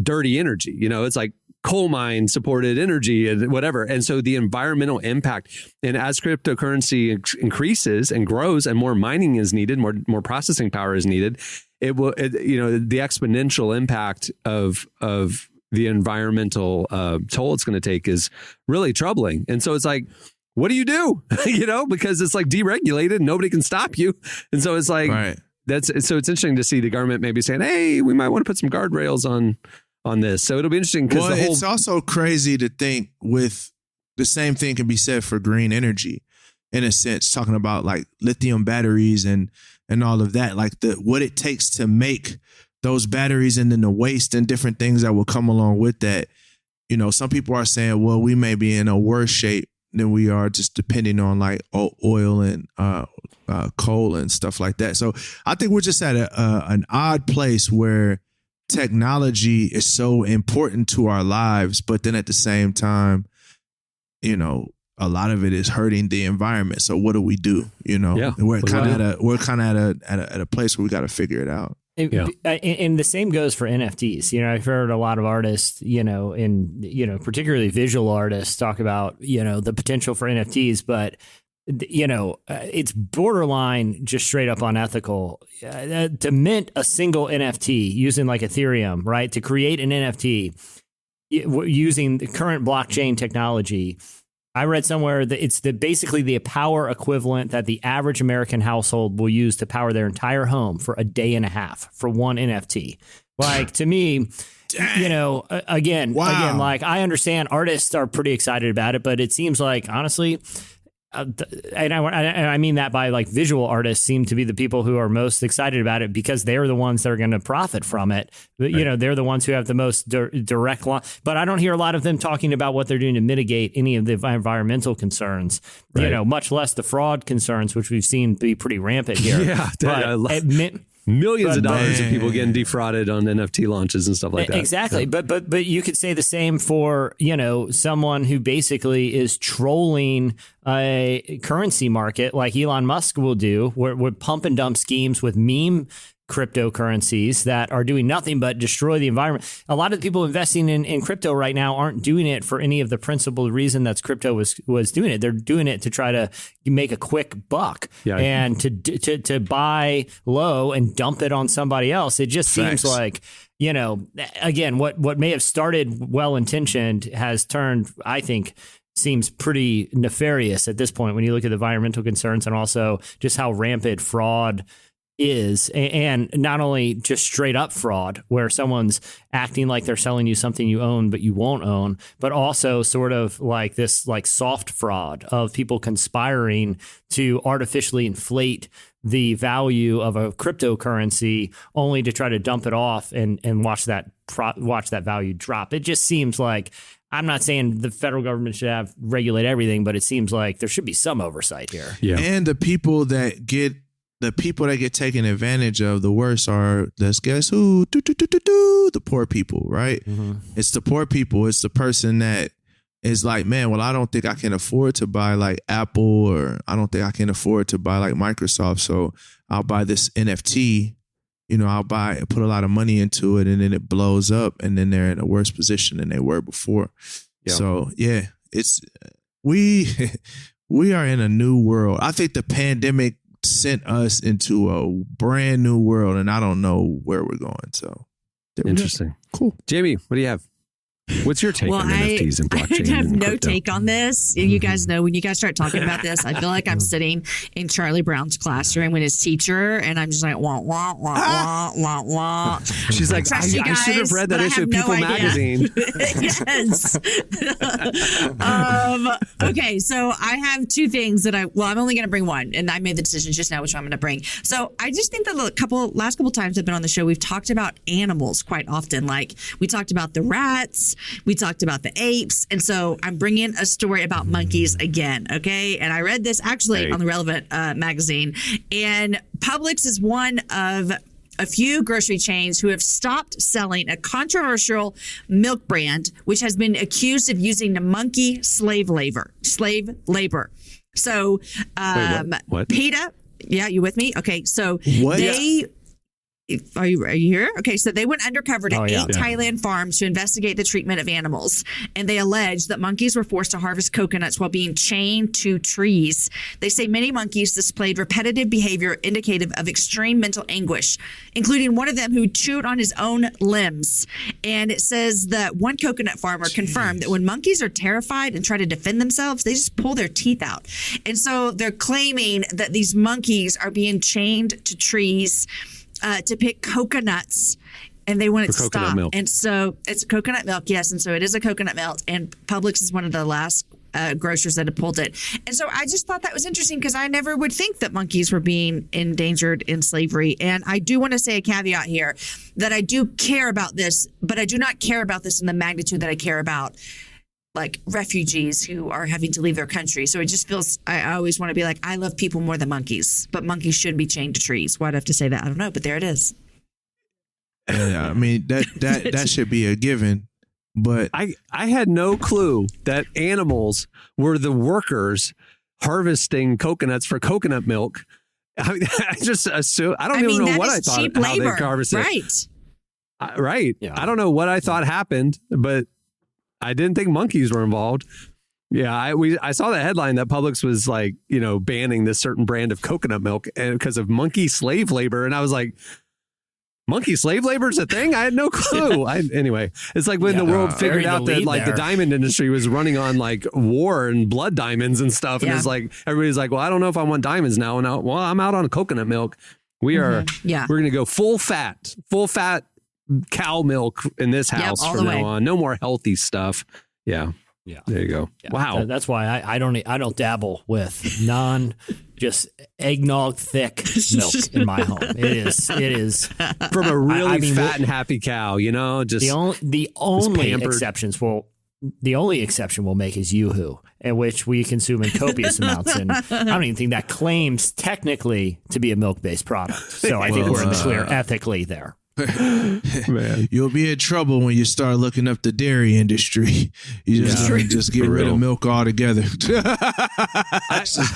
dirty energy, it's like coal mine supported energy and whatever. And so the environmental impact, and as cryptocurrency increases and grows and more mining is needed, more processing power is needed, it will, the exponential impact of the environmental toll it's going to take is really troubling. And so it's like, what do you do? Because it's like deregulated, nobody can stop you. And so it's like, so it's interesting to see the government maybe saying, hey, we might want to put some guardrails on this. So it'll be interesting because it's also crazy to think with the same thing can be said for green energy. in a sense, talking about like lithium batteries and all of that, like what it takes to make those batteries and then the waste and different things that will come along with that. You know, some people are saying, well, we may be in a worse shape than we are just depending on like oil and coal and stuff like that. So I think we're just at an odd place where technology is so important to our lives, but then at the same time, you know, a lot of it is hurting the environment. So what do we do? You know, we're kind of at a place where we got to figure it out. And the same goes for NFTs. You know, I've heard a lot of artists, you know, particularly visual artists talk about, you know, the potential for NFTs, but you know, it's borderline just straight up unethical to mint a single NFT using like Ethereum, right? To create an NFT using the current blockchain technology. I read somewhere that it's basically the power equivalent that the average American household will use to power their entire home for a day and a half for one NFT. Like, to me, you know, again, like, I understand artists are pretty excited about it, but it seems like, honestly, and I mean that by like visual artists seem to be the people who are most excited about it because they're the ones that are going to profit from it. But, you know, they're the ones who have the most direct line. But I don't hear a lot of them talking about what they're doing to mitigate any of the environmental concerns, you know, much less the fraud concerns, which we've seen be pretty rampant here. Millions of dollars of people getting defrauded on NFT launches and stuff like that. Exactly. Yeah. But you could say the same for, you know, someone who basically is trolling a currency market like Elon Musk will do, with pump and dump schemes with meme cryptocurrencies that are doing nothing but destroy the environment. A lot of the people investing in crypto right now aren't doing it for any of the principal reason that's crypto was doing it. They're doing it to try to make a quick buck and to buy low and dump it on somebody else. It just seems like, you know, again, what may have started well-intentioned has turned, I think, seems pretty nefarious at this point when you look at the environmental concerns and also just how rampant fraud is, and not only just straight up fraud where someone's acting like they're selling you something you own but you won't own, but also sort of like this like soft fraud of people conspiring to artificially inflate the value of a cryptocurrency only to try to dump it off and watch that value drop. It just seems like, I'm not saying the federal government should regulate everything, but it seems like there should be some oversight here. Yeah. And the people that get taken advantage of the worst are, let's guess who? The poor people, right? Mm-hmm. It's the poor people. It's the person that is like, man, well, I don't think I can afford to buy like Apple, or I don't think I can afford to buy like Microsoft. So I'll buy this NFT, you know, put a lot of money into it, and then it blows up, and then they're in a worse position than they were before. Yeah. So yeah, we are in a new world. I think the pandemic sent us into a brand new world, and I don't know where we're going. So interesting. Cool. Jamie, what do you have? What's your take on NFTs and blockchain? I have no take on this. You guys know when you guys start talking about this, I feel like I'm sitting in Charlie Brown's classroom with his teacher, and I'm just like, wah, wah, wah, wah, wah, wah. She's like, I should have read that issue of People magazine. Yes. Okay, so I have two things that I'm only going to bring one, and I made the decision just now which one I'm going to bring. So I just think that last couple times I've been on the show, we've talked about animals quite often. Like we talked about the rats, we talked about the apes, and so I'm bringing a story about monkeys again, okay? And I read this actually on the Relevant magazine, and Publix is one of a few grocery chains who have stopped selling a controversial milk brand which has been accused of using the monkey slave labor. So, what? PETA, yeah, you with me? Okay, so what? Are you here? Okay, so they went undercover to 8 Thailand farms to investigate the treatment of animals, and they allege that monkeys were forced to harvest coconuts while being chained to trees. They say many monkeys displayed repetitive behavior indicative of extreme mental anguish, including one of them who chewed on his own limbs. And it says that one coconut farmer confirmed that when monkeys are terrified and try to defend themselves, they just pull their teeth out. And so they're claiming that these monkeys are being chained to trees to pick coconuts, and they want it to stop. Milk. And so it's coconut milk, yes. And so it is a coconut milk. And Publix is one of the last grocers that had pulled it. And so I just thought that was interesting because I never would think that monkeys were being endangered in slavery. And I do want to say a caveat here that I do care about this, but I do not care about this in the magnitude that I care about like refugees who are having to leave their country. So it just feels, I always want to be like, I love people more than monkeys, but monkeys shouldn't be chained to trees. Why'd I have to say that? I don't know, but there it is. Yeah, I mean, that should be a given. But I had no clue that animals were the workers harvesting coconuts for coconut milk. I just assume, I don't even know what I thought, cheap how labor. they harvested. Right. Right. Yeah. I don't know what I thought happened, but I didn't think monkeys were involved. Yeah, I saw the headline that Publix was like, banning this certain brand of coconut milk because of monkey slave labor. And I was like, monkey slave labor is a thing? I had no clue. Anyway, it's like when the world figured out that like the diamond industry was running on like war and blood diamonds and stuff. And it's like, everybody's like, well, I don't know if I want diamonds now. And well, I'm out on coconut milk. We're going to go full fat cow milk in this house from now on. No more healthy stuff. Yeah. There you go. Yeah. Wow. That's why I don't dabble with just eggnog thick milk in my home. It is from a really fat and happy cow, just the only exceptions the only exception we'll make is Yoo-Hoo, in which we consume in copious amounts. And I don't even think that claims technically to be a milk-based product. So I think we're in the clear ethically there. Man, you'll be in trouble when you start looking up the dairy industry. You just get rid of milk altogether.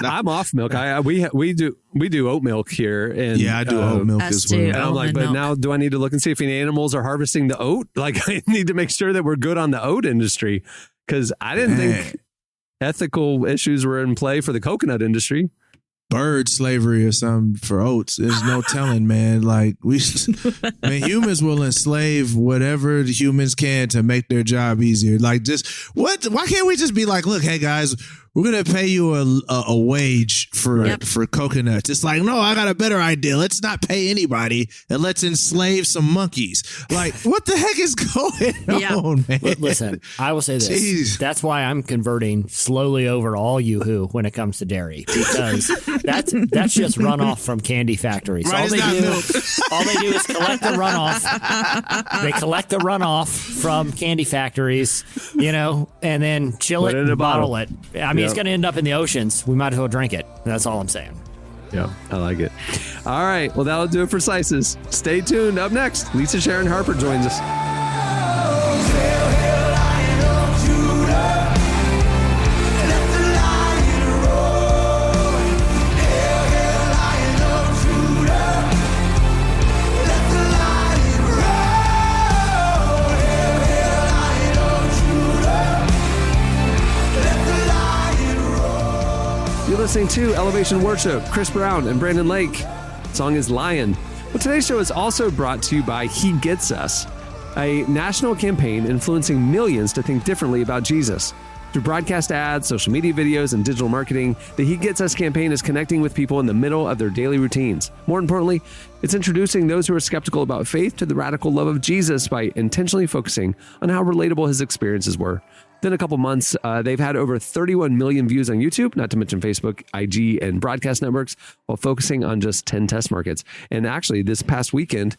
I'm off milk. We do oat milk here, and I do oat milk as well. And I'm like, but now do I need to look and see if any animals are harvesting the oat? Like, I need to make sure that we're good on the oat industry because I didn't think ethical issues were in play for the coconut industry. Bird slavery or something for oats. There's no telling, man. Like humans will enslave whatever the humans can to make their job easier. Like why can't we just be like, look, hey guys, we're going to pay you a wage for coconuts. It's like, no, I got a better idea. Let's not pay anybody and let's enslave some monkeys. Like, what the heck is going on, man? Listen, I will say this. Jeez. That's why I'm converting slowly over to all Yoo-Hoo when it comes to dairy, because that's just runoff from candy factories. Right, all they do is collect the runoff. They collect the runoff from candy factories, and then chill it and bottle it. I mean, it's going to end up in the oceans. We might as well drink it. That's all I'm saying. Yeah, I like it. All right. Well, that'll do it for Slices. Stay tuned. Up next, Lisa Sharon Harper joins us. You're listening to Elevation Worship, Chris Brown and Brandon Lake. The song is Lion. Well, today's show is also brought to you by He Gets Us, a national campaign influencing millions to think differently about Jesus. Through broadcast ads, social media videos, and digital marketing, the He Gets Us campaign is connecting with people in the middle of their daily routines. More importantly, it's introducing those who are skeptical about faith to the radical love of Jesus by intentionally focusing on how relatable his experiences were. Within a couple months, they've had over 31 million views on YouTube, not to mention Facebook, IG, and broadcast networks, while focusing on just 10 test markets. And actually, this past weekend,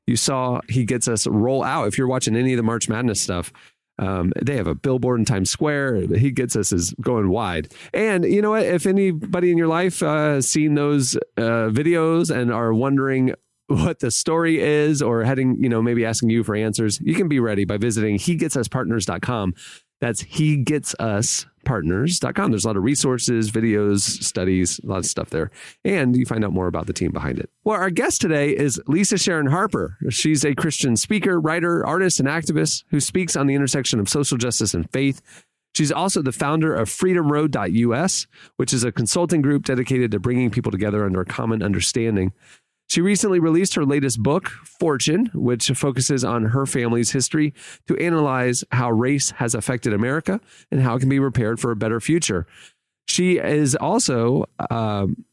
you saw He Gets Us roll out. If you're watching any of the March Madness stuff, they have a billboard in Times Square. He Gets Us is going wide. And you know what? If anybody in your life has seen those videos and are wondering what the story is or heading, maybe asking you for answers, you can be ready by visiting HeGetsUsPartners.com. That's HeGetsUsPartners.com. There's a lot of resources, videos, studies, a lot of stuff there. And you find out more about the team behind it. Well, our guest today is Lisa Sharon Harper. She's a Christian speaker, writer, artist, and activist who speaks on the intersection of social justice and faith. She's also the founder of freedomroad.us, which is a consulting group dedicated to bringing people together under a common understanding. She recently released her latest book, Fortune, which focuses on her family's history to analyze how race has affected America and how it can be repaired for a better future. She is also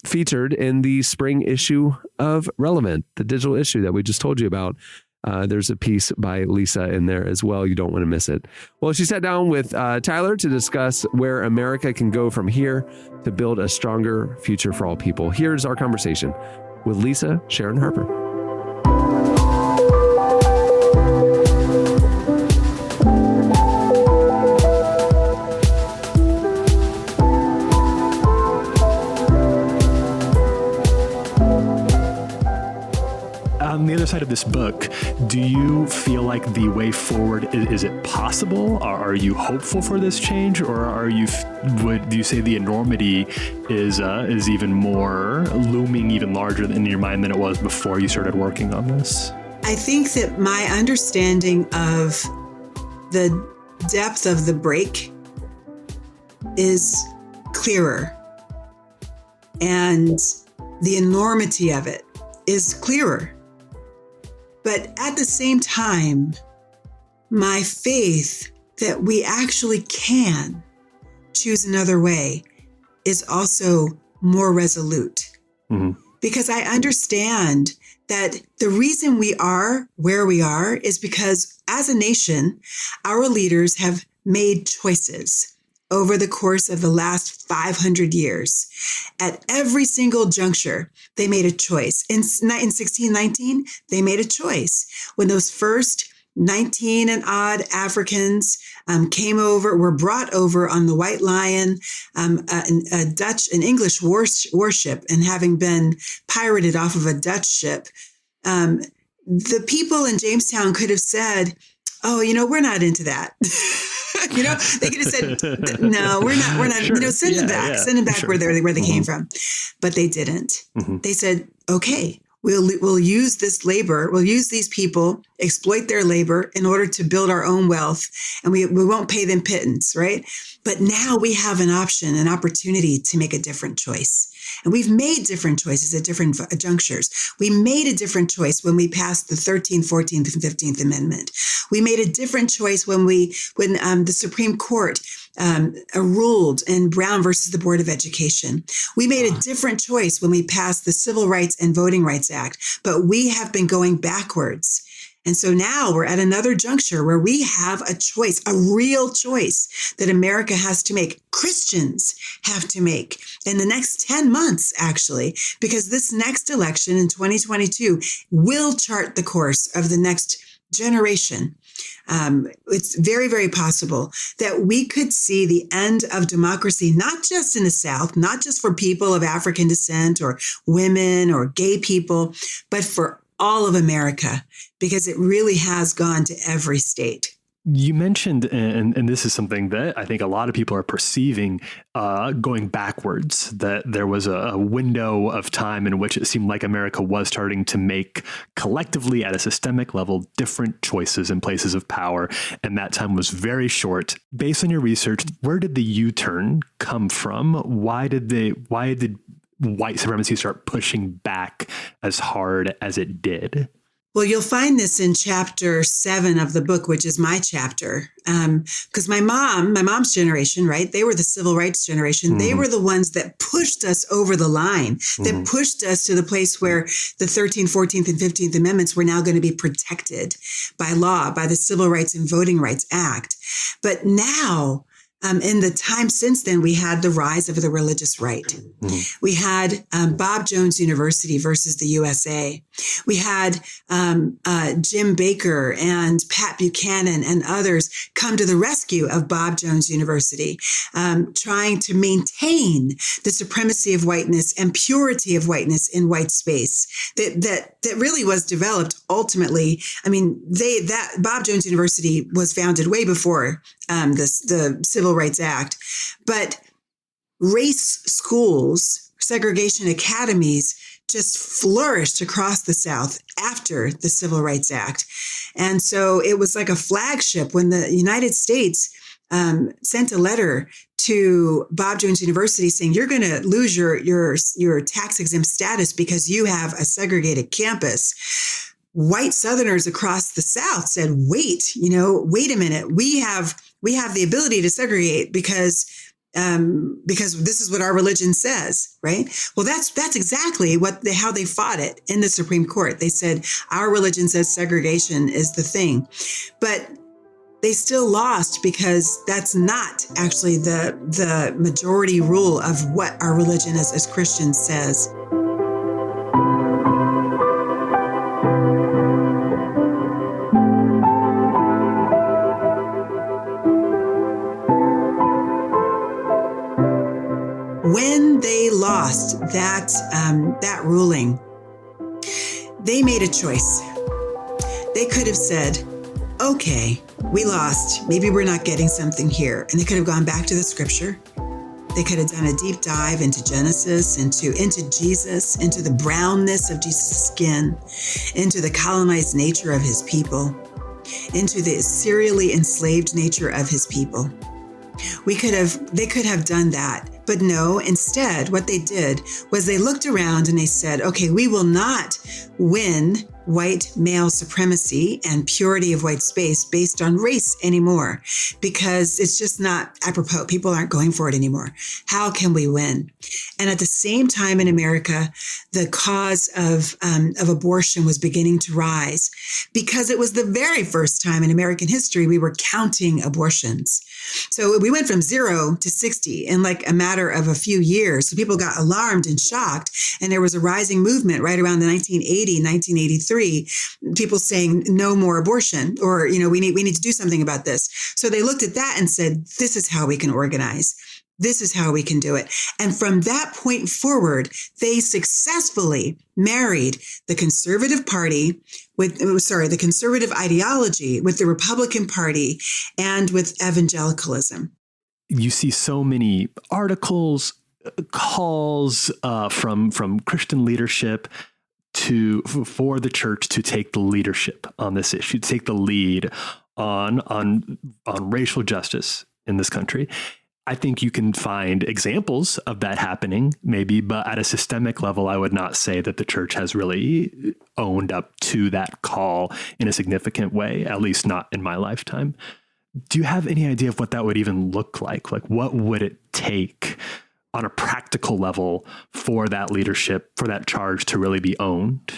featured in the spring issue of Relevant, the digital issue that we just told you about. There's a piece by Lisa in there as well. You don't want to miss it. Well, she sat down with Tyler to discuss where America can go from here to build a stronger future for all people. Here's our conversation with Lisa Sharon Harper. On the other side of this book, do you feel like the way forward is it possible? Are you hopeful for this change, or do you say the enormity is even more looming, even larger in your mind than it was before you started working on this? I think that my understanding of the depth of the break is clearer, and the enormity of it is clearer. But at the same time, my faith that we actually can choose another way is also more resolute. Mm-hmm. Because I understand that the reason we are where we are is because as a nation, our leaders have made choices over the course of the last 500 years. At every single juncture, they made a choice. In 1619, they made a choice. When those first 19 and odd Africans were brought over on the White Lion, an English warship, and having been pirated off of a Dutch ship, the people in Jamestown could have said, oh, we're not into that. They could have said, no, we're not, sure. Send them back sure. where they came from. But they didn't. Mm-hmm. They said, okay, we'll use this labor. We'll use these people, exploit their labor in order to build our own wealth. And we won't pay them pittance, right? But now we have an opportunity to make a different choice. And we've made different choices at different junctures. We made a different choice when we passed the 13th, 14th, and 15th Amendment. We made a different choice when the Supreme Court ruled in Brown versus the Board of Education. We made a different choice when we passed the Civil Rights and Voting Rights Act, but we have been going backwards. And so now we're at another juncture where we have a choice, a real choice that America has to make. Christians have to make in the next 10 months, actually, because this next election in 2022 will chart the course of the next generation. It's very, very possible that we could see the end of democracy, not just in the South, not just for people of African descent or women or gay people, but for all of America, because it really has gone to every state. You mentioned, and this is something that I think a lot of people are perceiving, going backwards, that there was a window of time in which it seemed like America was starting to make collectively at a systemic level different choices in places of power. And that time was very short. Based on your research, where did the U-turn come from? Why did white supremacy start pushing back as hard as it did? Well, you'll find this in chapter 7 of the book, which is my chapter. Because my mom's generation, right? They were the civil rights generation. Mm-hmm. They were the ones that pushed us over the line, that pushed us to the place where the 13th, 14th, and 15th Amendments were now going to be protected by law, by the Civil Rights and Voting Rights Act. But now, in the time since then, we had the rise of the religious right. Mm-hmm. We had Bob Jones University versus the USA. We had Jim Baker and Pat Buchanan and others come to the rescue of Bob Jones University, trying to maintain the supremacy of whiteness and purity of whiteness in white space that really was developed ultimately. I mean, Bob Jones University was founded way before the Civil Rights Act, but race schools, segregation academies just flourished across the South after the Civil Rights Act. And so it was like a flagship when the United States sent a letter to Bob Jones University saying, you're going to lose your tax exempt status because you have a segregated campus. White Southerners across the South said, wait a minute, we have the ability to segregate because because this is what our religion says, right? Well, that's exactly how they fought it in the Supreme Court. They said, our religion says segregation is the thing. But they still lost because that's not actually the majority rule of what our religion as Christians says. When they lost that ruling, they made a choice. They could have said, okay, we lost. Maybe we're not getting something here. And they could have gone back to the scripture. They could have done a deep dive into Genesis, into Jesus, into the brownness of Jesus' skin, into the colonized nature of his people, into the serially enslaved nature of his people. They could have done that. But no, instead, what they did was they looked around and they said, okay, we will not win white male supremacy and purity of white space based on race anymore, because it's just not apropos. People aren't going for it anymore. How can we win? And at the same time in America, the cause of abortion was beginning to rise, because it was the very first time in American history we were counting abortions. So we went from 0 to 60 in like a matter of a few years. So people got alarmed and shocked. And there was a rising movement right around the 1980, 1983, people saying no more abortion, or, we need to do something about this. So they looked at that and said, this is how we can organize. This is how we can do it. And from that point forward, they successfully married the conservative party the conservative ideology with the Republican Party and with evangelicalism. You see so many articles, calls from Christian leadership for the church to take the leadership on this issue, to take the lead on racial justice in this country. I think you can find examples of that happening, maybe, but at a systemic level, I would not say that the church has really owned up to that call in a significant way, at least not in my lifetime. Do you have any idea of what that would even look like? Like, what would it take on a practical level for that leadership, for that charge to really be owned?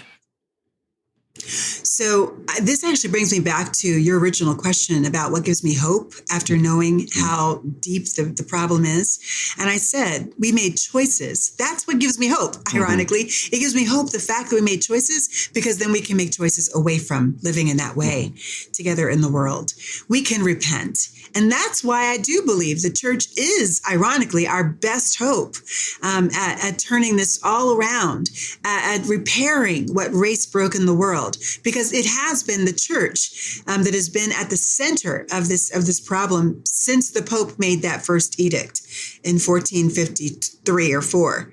So this actually brings me back to your original question about what gives me hope after knowing how deep the problem is. And I said, we made choices. That's what gives me hope. Ironically, it gives me hope, the fact that we made choices, because then we can make choices away from living in that way together in the world. We can repent. And that's why I do believe the church is, ironically, our best hope at turning this all around, at repairing what race broke in the world, because it has been the church that has been at the center of this problem since the Pope made that first edict in 1453 or 4.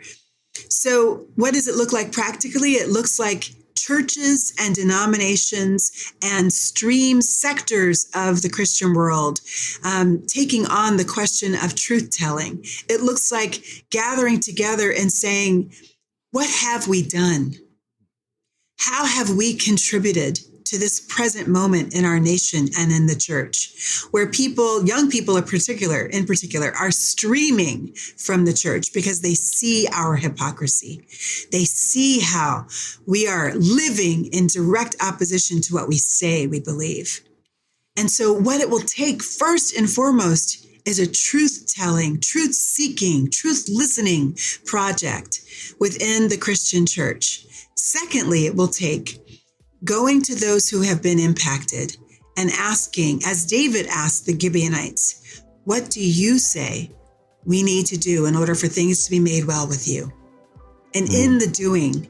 So what does it look like practically? It looks like churches and denominations and sectors of the Christian world taking on the question of truth-telling. It looks like gathering together and saying, what have we done? How have we contributed to this present moment in our nation and in the church, where young people in particular, are streaming from the church because they see our hypocrisy. They see how we are living in direct opposition to what we say we believe. And so what it will take first and foremost is a truth-telling, truth-seeking, truth-listening project within the Christian church. Secondly, it will take going to those who have been impacted and asking, as David asked the Gibeonites, what do you say we need to do in order for things to be made well with you? And in the doing,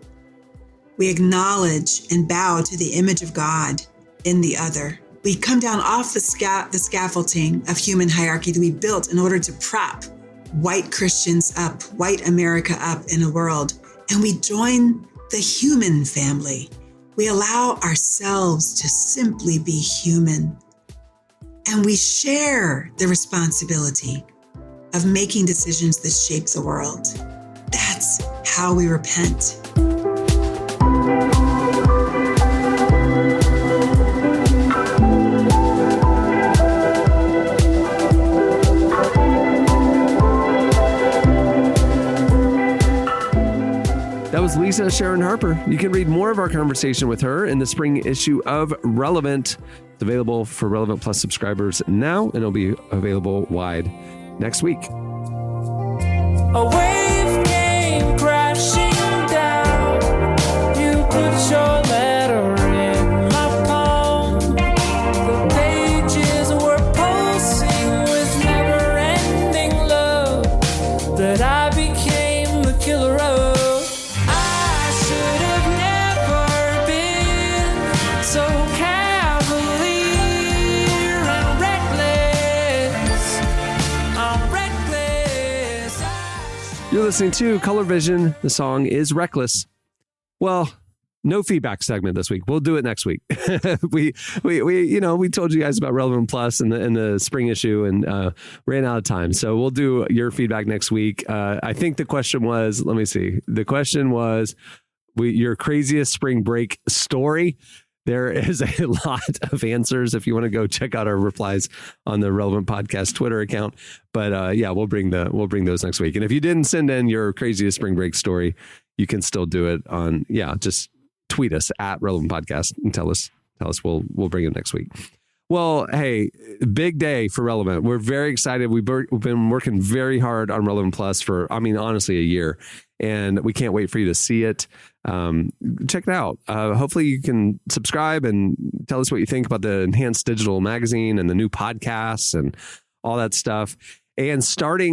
we acknowledge and bow to the image of God in the other. We come down off the scaffolding of human hierarchy that we built in order to prop white Christians up, white America up in a world, and we join the human family. We allow ourselves to simply be human. And we share the responsibility of making decisions that shape the world. That's how we repent. was Lisa Sharon Harper. You can read more of our conversation with her in the spring issue of Relevant. It's available for Relevant Plus subscribers now, and it'll be available wide next week. A wave came crashing down. You put your letter in my palm. The pages were pulsing with never-ending love that I became the killer of. I should have never been so cavalier and reckless. I'm reckless. You're listening to Color Vision. The song is Reckless. Well, no feedback segment this week. We'll do it next week. we told you guys about Relevant Plus in the spring issue and ran out of time. So we'll do your feedback next week. I think the question was, let me see. The question was your craziest spring break story. There is a lot of answers if you want to go check out our replies on the Relevant Podcast Twitter account. But we'll bring those next week. And if you didn't send in your craziest spring break story, you can still do it on, just tweet us at Relevant Podcast and tell us we'll bring it next week. Well, hey, big day for Relevant. We're very excited. We've been working very hard on Relevant Plus for, honestly, a year, and we can't wait for you to see it. Check it out. Hopefully you can subscribe and tell us what you think about the enhanced digital magazine and the new podcasts and all that stuff. And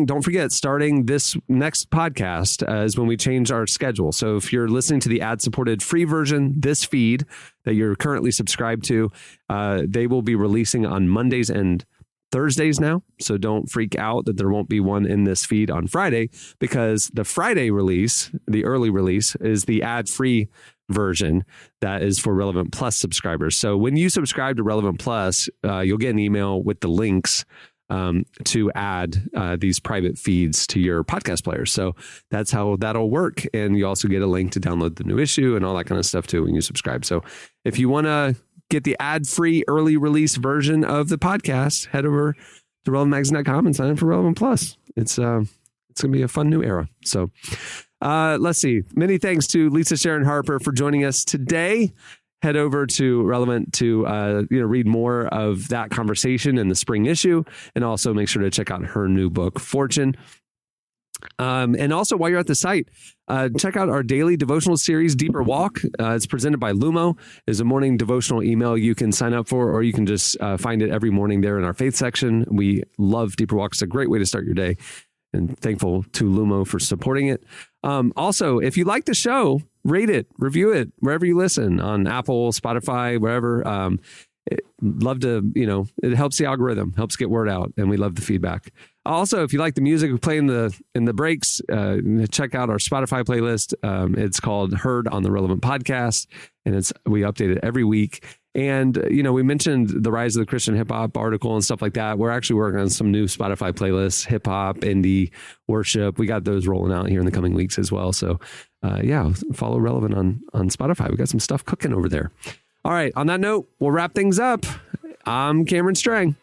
don't forget, starting this next podcast is when we change our schedule. So if you're listening to the ad-supported free version, this feed that you're currently subscribed to, they will be releasing on Mondays and Thursdays now. So don't freak out that there won't be one in this feed on Friday, because the Friday release, the early release, is the ad-free version that is for Relevant Plus subscribers. So when you subscribe to Relevant Plus, you'll get an email with the links to add these private feeds to your podcast player. So that's how that'll work. And you also get a link to download the new issue and all that kind of stuff too when you subscribe. So if you want to get the ad-free early release version of the podcast, head over to relevantmagazine.com and sign up for Relevant Plus. It's going to be a fun new era. So let's see. Many thanks to Lisa Sharon Harper for joining us today. Head over to Relevant to read more of that conversation in the spring issue, and also make sure to check out her new book, Fortune. And also, while you're at the site, check out our daily devotional series, Deeper Walk. It's presented by Lumo. It's a morning devotional email you can sign up for, or you can just find it every morning there in our faith section. We love Deeper Walk. It's a great way to start your day, and thankful to Lumo for supporting it. Also, if you like the show, rate it, review it, wherever you listen, on Apple, Spotify, wherever. Love to, it helps the algorithm, helps get word out, and we love the feedback. Also, if you like the music we play in the breaks, check out our Spotify playlist. It's called Heard on the Relevant Podcast, and we update it every week. And, we mentioned the rise of the Christian hip hop article and stuff like that. We're actually working on some new Spotify playlists, hip hop, indie, worship. We got those rolling out here in the coming weeks as well. So, follow Relevant on Spotify. We got some stuff cooking over there. All right. On that note, we'll wrap things up. I'm Cameron Strang.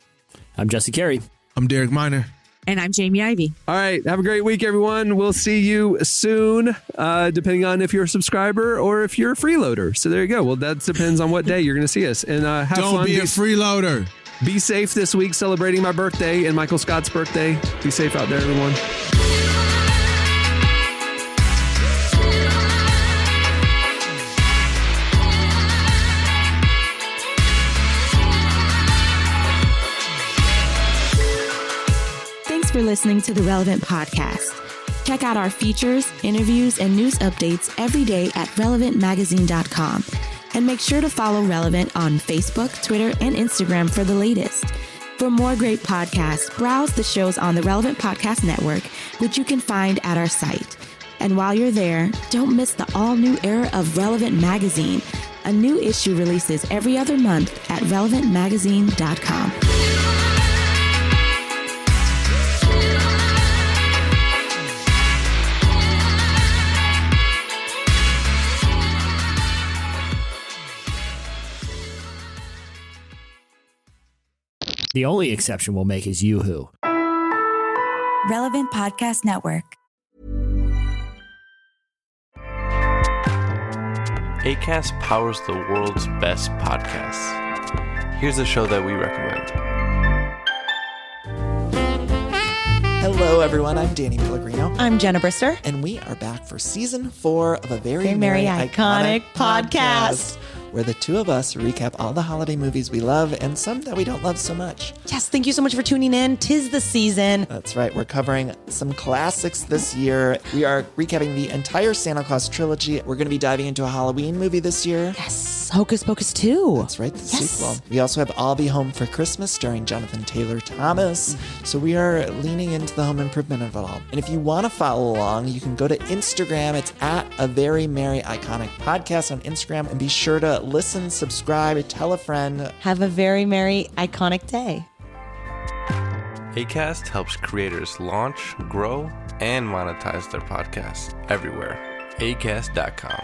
I'm Jesse Carey. I'm Derek Miner. And I'm Jamie Ivey. All right. Have a great week, everyone. We'll see you soon, depending on if you're a subscriber or if you're a freeloader. So there you go. Well, that depends on what day you're going to see us. And have fun. Don't be a freeloader. Be safe this week, celebrating my birthday and Michael Scott's birthday. Be safe out there, everyone. For listening to the Relevant Podcast. Check out our features, interviews, and news updates every day at relevantmagazine.com. And make sure to follow Relevant on Facebook, Twitter, and Instagram for the latest. For more great podcasts, browse the shows on the Relevant Podcast Network, which you can find at our site. And while you're there, don't miss the all-new era of Relevant Magazine. A new issue releases every other month at relevantmagazine.com. The only exception we'll make is Yoo-Hoo. Relevant Podcast Network. Acast powers the world's best podcasts. Here's a show that we recommend. Hello, everyone. I'm Danny Pellegrino. I'm Jenna Brister. And we are back for season 4 of a very Merry merry iconic podcast, where the two of us recap all the holiday movies we love and some that we don't love so much. Yes, thank you so much for tuning in. 'Tis the season. That's right. We're covering some classics this year. We are recapping the entire Santa Claus trilogy. We're going to be diving into a Halloween movie this year. Yes, Hocus Pocus 2. That's right, the sequel. We also have I'll Be Home for Christmas starring Jonathan Taylor Thomas. So we are leaning into the home improvement of it all. And if you want to follow along, you can go to Instagram. It's at A Very Merry Iconic Podcast on Instagram. And be sure to listen, subscribe, tell a friend. Have a very merry iconic day. Acast helps creators launch, grow, and monetize their podcasts everywhere. Acast.com.